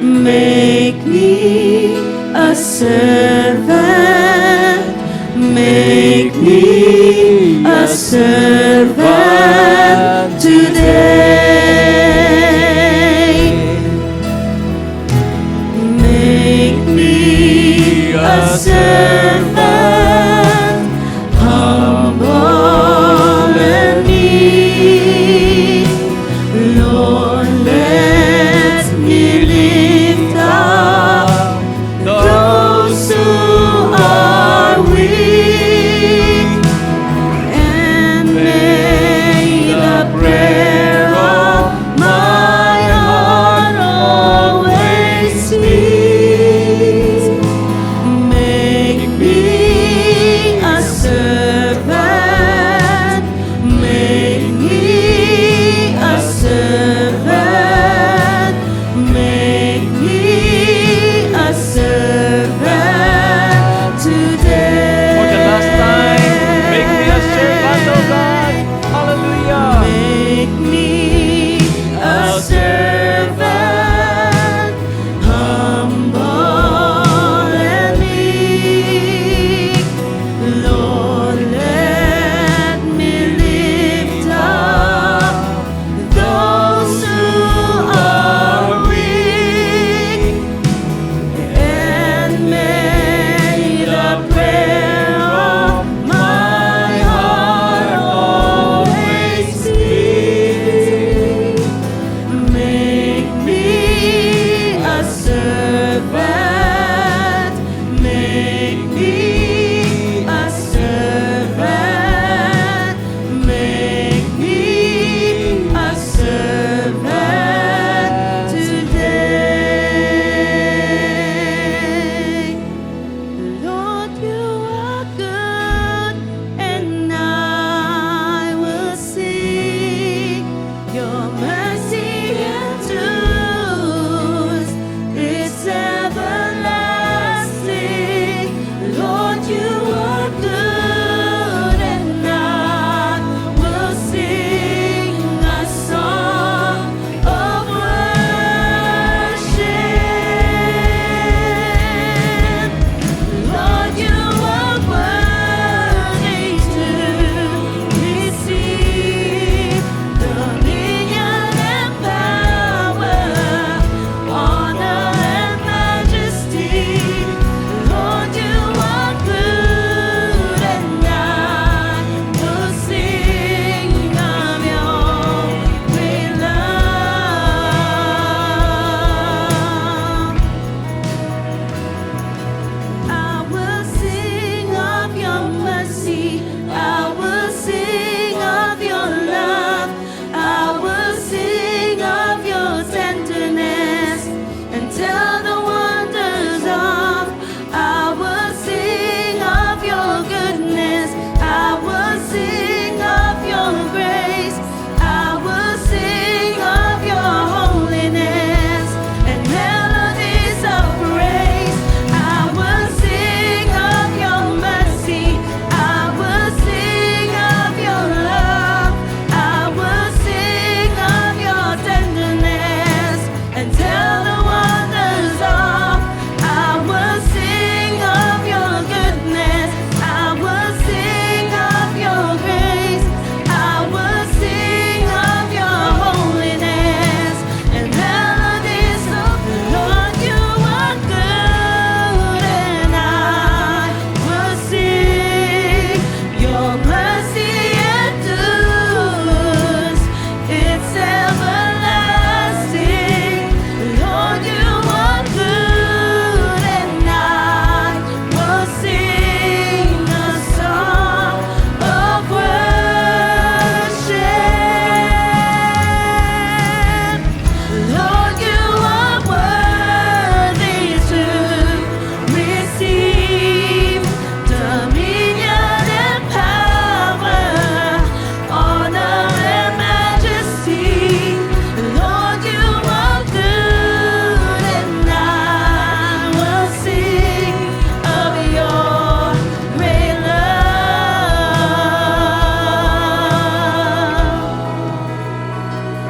make me a servant, make me a servant today. Make me a servant, humble and meek. Lord, let me lift up those who are weak, and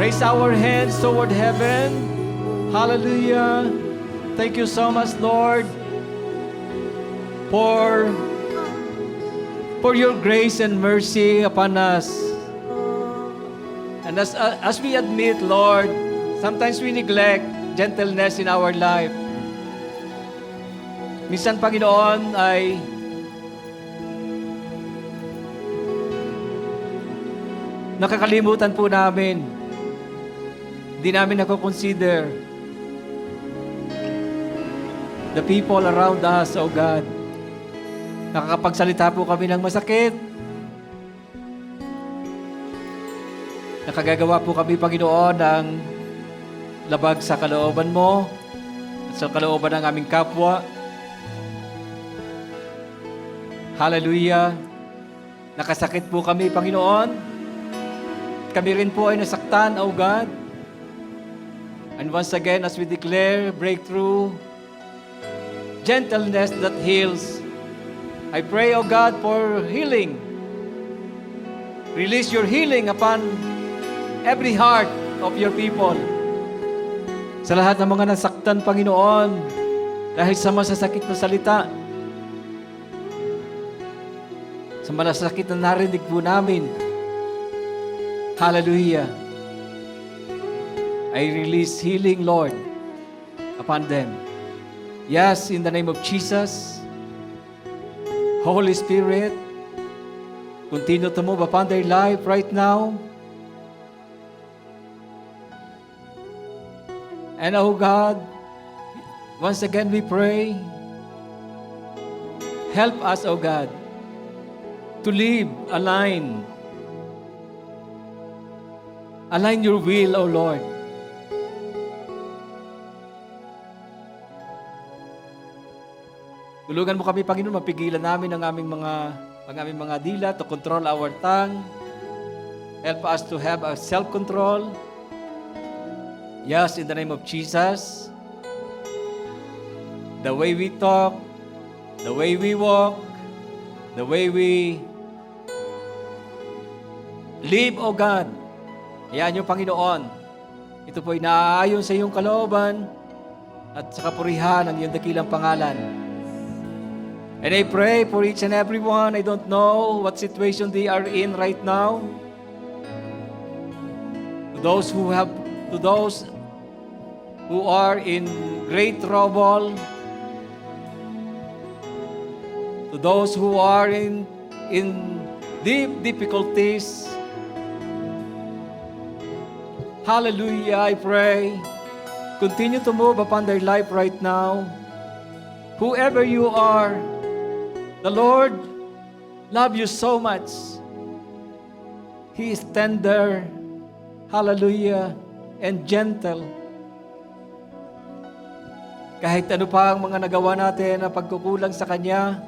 Raise our hands toward heaven. Hallelujah. Thank you so much, Lord, for your grace and mercy upon us. And as we admit, Lord, sometimes we neglect gentleness in our life. Minsan, Panginoon, ay nakakalimutan po namin. Hindi namin nako-consider the people around us, O God. Nakakapagsalita po kami ng masakit. Nakagagawa po kami, Panginoon, ng labag sa kalooban mo at sa kalooban ng aming kapwa. Hallelujah. Nakasakit po kami, Panginoon. Kami rin po ay nasaktan, O God. And once again, as we declare breakthrough, gentleness that heals, I pray, O God, for healing. Release your healing upon every heart of your people. Sa lahat ng mga nasaktan, Panginoon, dahil sa masasakit na salita, sa masasakit na narinig po namin, hallelujah, I release healing, Lord, upon them. Yes, in the name of Jesus, Holy Spirit, continue to move upon their life right now. And oh God, once again we pray, help us, oh God, to live align your will, oh Lord. Tulungan mo kami, Panginoon, mapigilan namin ang aming mga dila to control our tongue. Help us to have a self-control. Yes, in the name of Jesus. The way we talk, the way we walk, the way we live, O God. Hayaan niyo, Panginoon, ito po'y naaayon sa iyong kalooban at sa kapurihan ng iyong dakilang pangalan. And I pray for each and every one. I don't know what situation they are in right now. To those who are in great trouble, to those who are in deep difficulties, hallelujah, I pray, continue to move upon their life right now. Whoever you are, the Lord loves you so much. He is tender, hallelujah, and gentle. Kahit ano pa ang mga nagawa natin na pagkukulang sa Kanya,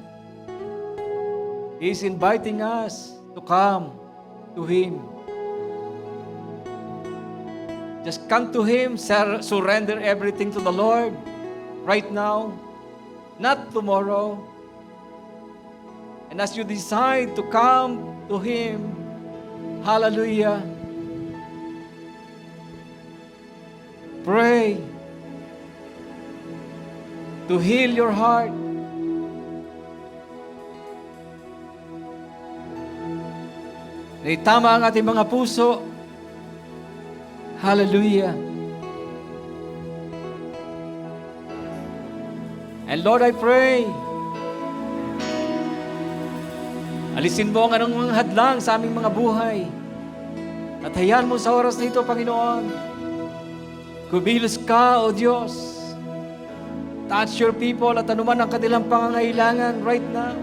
He is inviting us to come to Him. Just come to Him, surrender everything to the Lord right now, not tomorrow. And as you decide to come to Him, hallelujah, pray to heal your heart. Na itama ang ating mga puso. Hallelujah. And Lord, I pray, alisin mo ang anong mga hadlang sa aming mga buhay. At hayaan mo sa oras na ito, Panginoon, kumilos ka, O Diyos. Touch your people at anuman ang kanilang pangangailangan right now.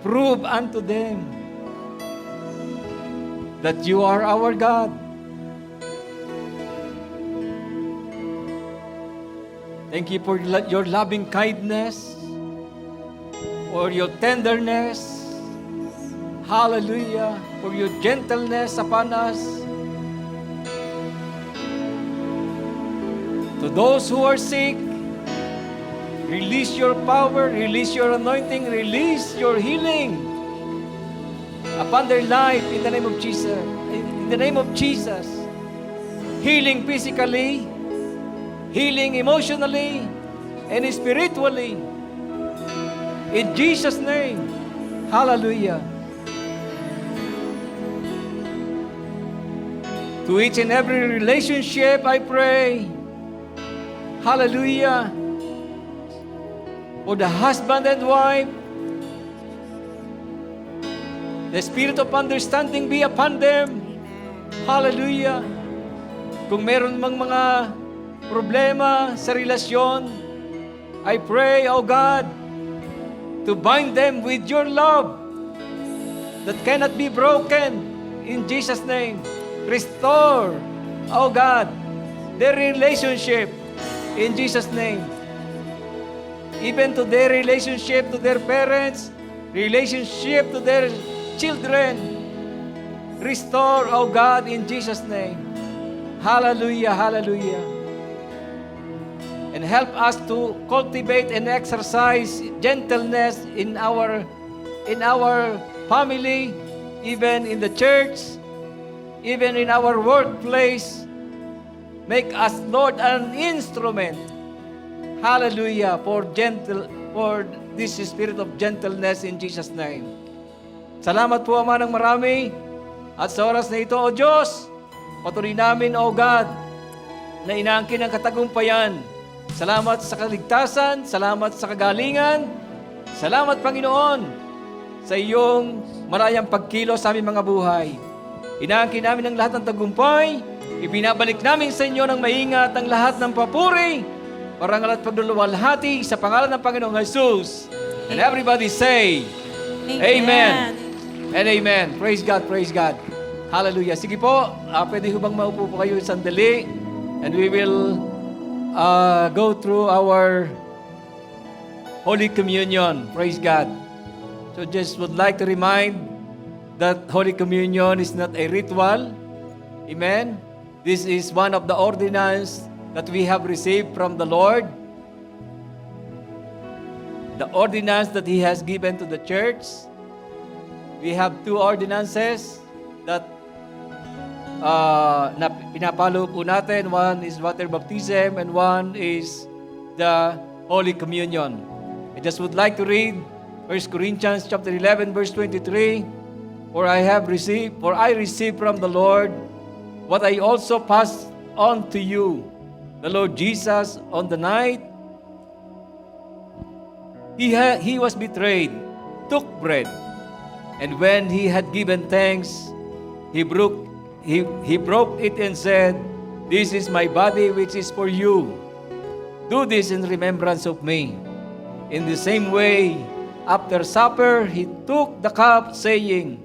Prove unto them that you are our God. Thank you for your loving kindness, for your tenderness. Hallelujah. For your gentleness upon us. To those who are sick, release your power, release your anointing, release your healing. upon their life in the name of Jesus. In the name of Jesus. Healing physically, healing emotionally, and spiritually. In Jesus' name. Hallelujah. To each and every relationship, I pray. Hallelujah. For the husband and wife, the spirit of understanding be upon them. Hallelujah. Kung meron mang mga problema sa relasyon, I pray, O God, to bind them with your love that cannot be broken. In Jesus' name, restore, O God, their relationship. In Jesus' name. Even to their relationship to their parents, relationship to their children. Restore, O God, in Jesus' name. Hallelujah, hallelujah. And help us to cultivate and exercise gentleness in our family, even in the church, even in our workplace. Make us, Lord, an instrument. Hallelujah, for this spirit of gentleness in Jesus' name. Salamat po, Ama, ng marami. At sa oras na ito, O Diyos, patuloy namin, O God, na inaangkin ang katagumpayan. Salamat sa kaligtasan, salamat sa kagalingan, salamat, Panginoon, sa iyong malayang pagkilos sa aming mga buhay. Inaangkin namin ang lahat ng tagumpay, ibinabalik namin sa inyo ng maingat ang lahat ng papuri, parangal at pagluluwalhati sa pangalan ng Panginoong Jesus. And everybody say, Amen. And Amen. Praise God, praise God. Hallelujah. Sige po, pwede bang maupo po kayo sandali, and we will go through our Holy Communion. Praise God. So just would like to remind that Holy Communion is not a ritual. Amen. This is one of the ordinance that we have received from the Lord. The ordinance that He has given to the church. We have two ordinances that na pinapalo po natin. One is water baptism and one is the Holy Communion. I just would like to read 1 Corinthians chapter 11 verse 23. For I received from the Lord what I also passed on to you. The Lord Jesus, on the night he was betrayed, took bread, and when he had given thanks, he broke it and said, "This is my body which is for you. Do this in remembrance of me." In the same way, after supper, he took the cup, saying,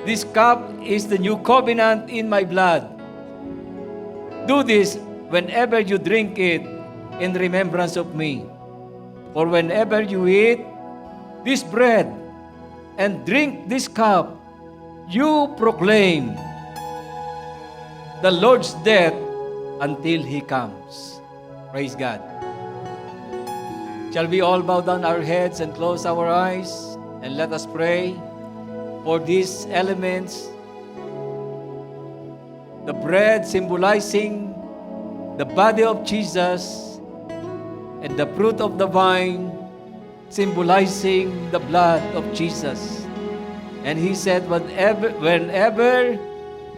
"This cup is the new covenant in my blood. Do this whenever you drink it in remembrance of me. For whenever you eat this bread and drink this cup, you proclaim the Lord's death until He comes." Praise God. Shall we all bow down our heads and close our eyes and let us pray for these elements? The bread symbolizing the body of Jesus, and the fruit of the vine symbolizing the blood of Jesus. And He said, whenever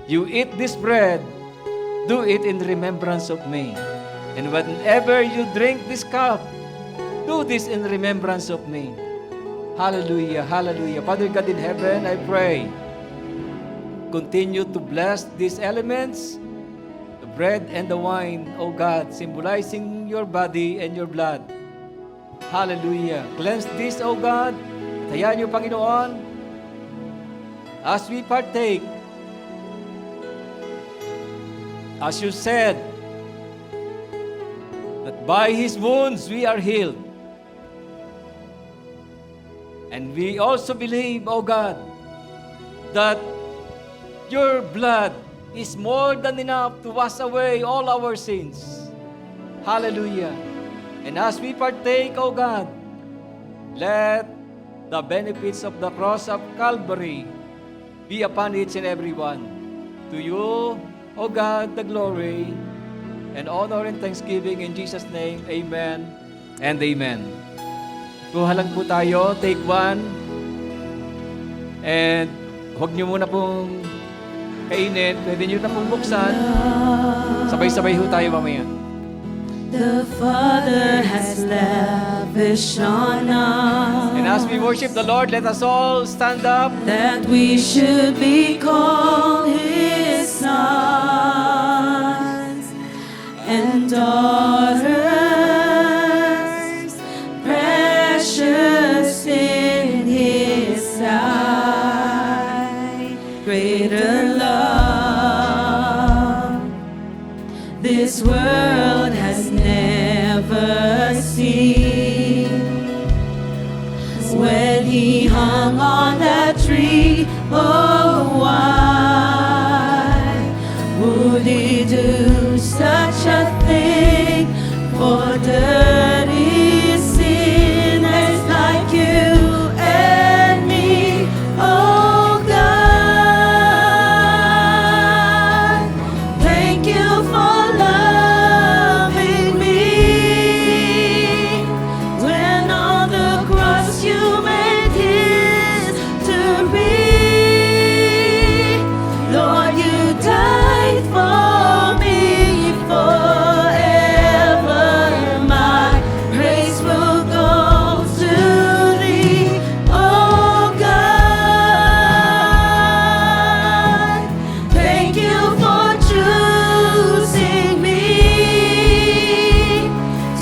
you eat this bread, do it in remembrance of me. And whenever you drink this cup, do this in remembrance of me. Hallelujah, hallelujah. Father God in heaven, I pray, continue to bless these elements, the bread and the wine, O God, symbolizing your body and your blood. Hallelujah. Cleanse this, O God. At hayaan niyo, Panginoon, as we partake, as you said, that by His wounds we are healed. And we also believe, O God, that your blood is more than enough to wash away all our sins. Hallelujah. And as we partake, O God, let the benefits of the cross of Calvary be upon each and every one. To you, O God, the glory and honor and thanksgiving in Jesus' name. Amen and amen. Kuha lang po tayo. Take one. And huwag niyo muna pong kainin. Pwede niyo na pong buksan. Sabay-sabay ho tayo mamaya. The Father has lavished on us, And as we worship the Lord, let us all stand up. that we should be called His sons and daughters, precious in His sight. Greater love this world has never seen. When He hung on that tree, oh why would He do such a thing for dirty sinners like you and me? Oh God, thank you for loving me. When on the cross you made history, Lord, you died for me forever. My praise will go to Thee, oh God. Thank you for choosing me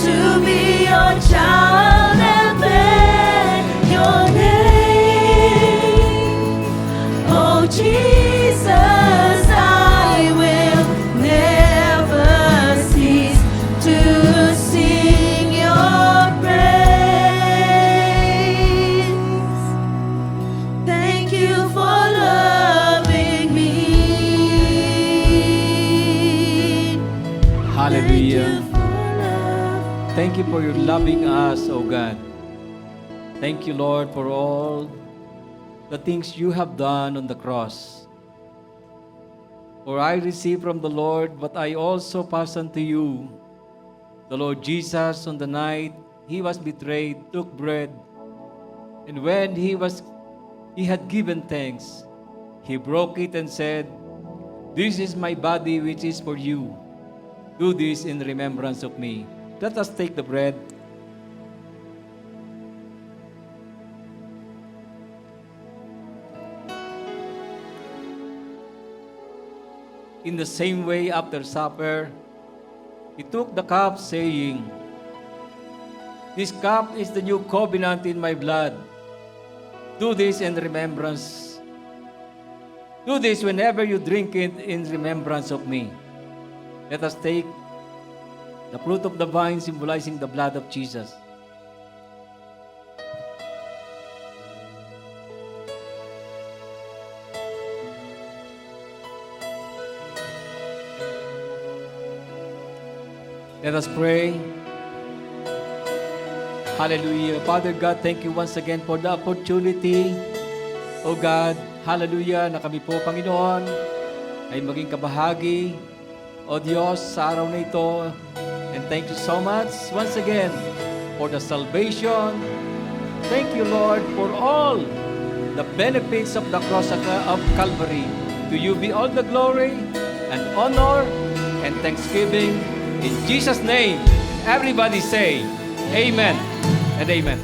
to be your child and bear your name. Oh Jesus, I will never cease to sing your praise. Thank you for loving me. Hallelujah. Thank you for love. Thank you for your loving us, O God. Thank you, Lord, for all the things you have done on the cross. For I received from the Lord what I also pass on to you. The Lord Jesus, on the night he was betrayed, took bread, and when he had given thanks, he broke it and said, "This is my body which is for you. Do this in remembrance of me." Let us take the bread. In the same way, after supper, he took the cup, saying, "This cup is the new covenant in my blood. Do this in remembrance. Do this whenever you drink it in remembrance of me." Let us take the fruit of the vine, symbolizing the blood of Jesus. Let us pray. Hallelujah. Father God, thank you once again for the opportunity. O God, hallelujah, na kami po, Panginoon, ay maging kabahagi, O Diyos, sa araw na ito. And thank you so much once again for the salvation. Thank you, Lord, for all the benefits of the cross of Calvary. To you be all the glory and honor and thanksgiving in Jesus' name. Everybody say, Amen and amen.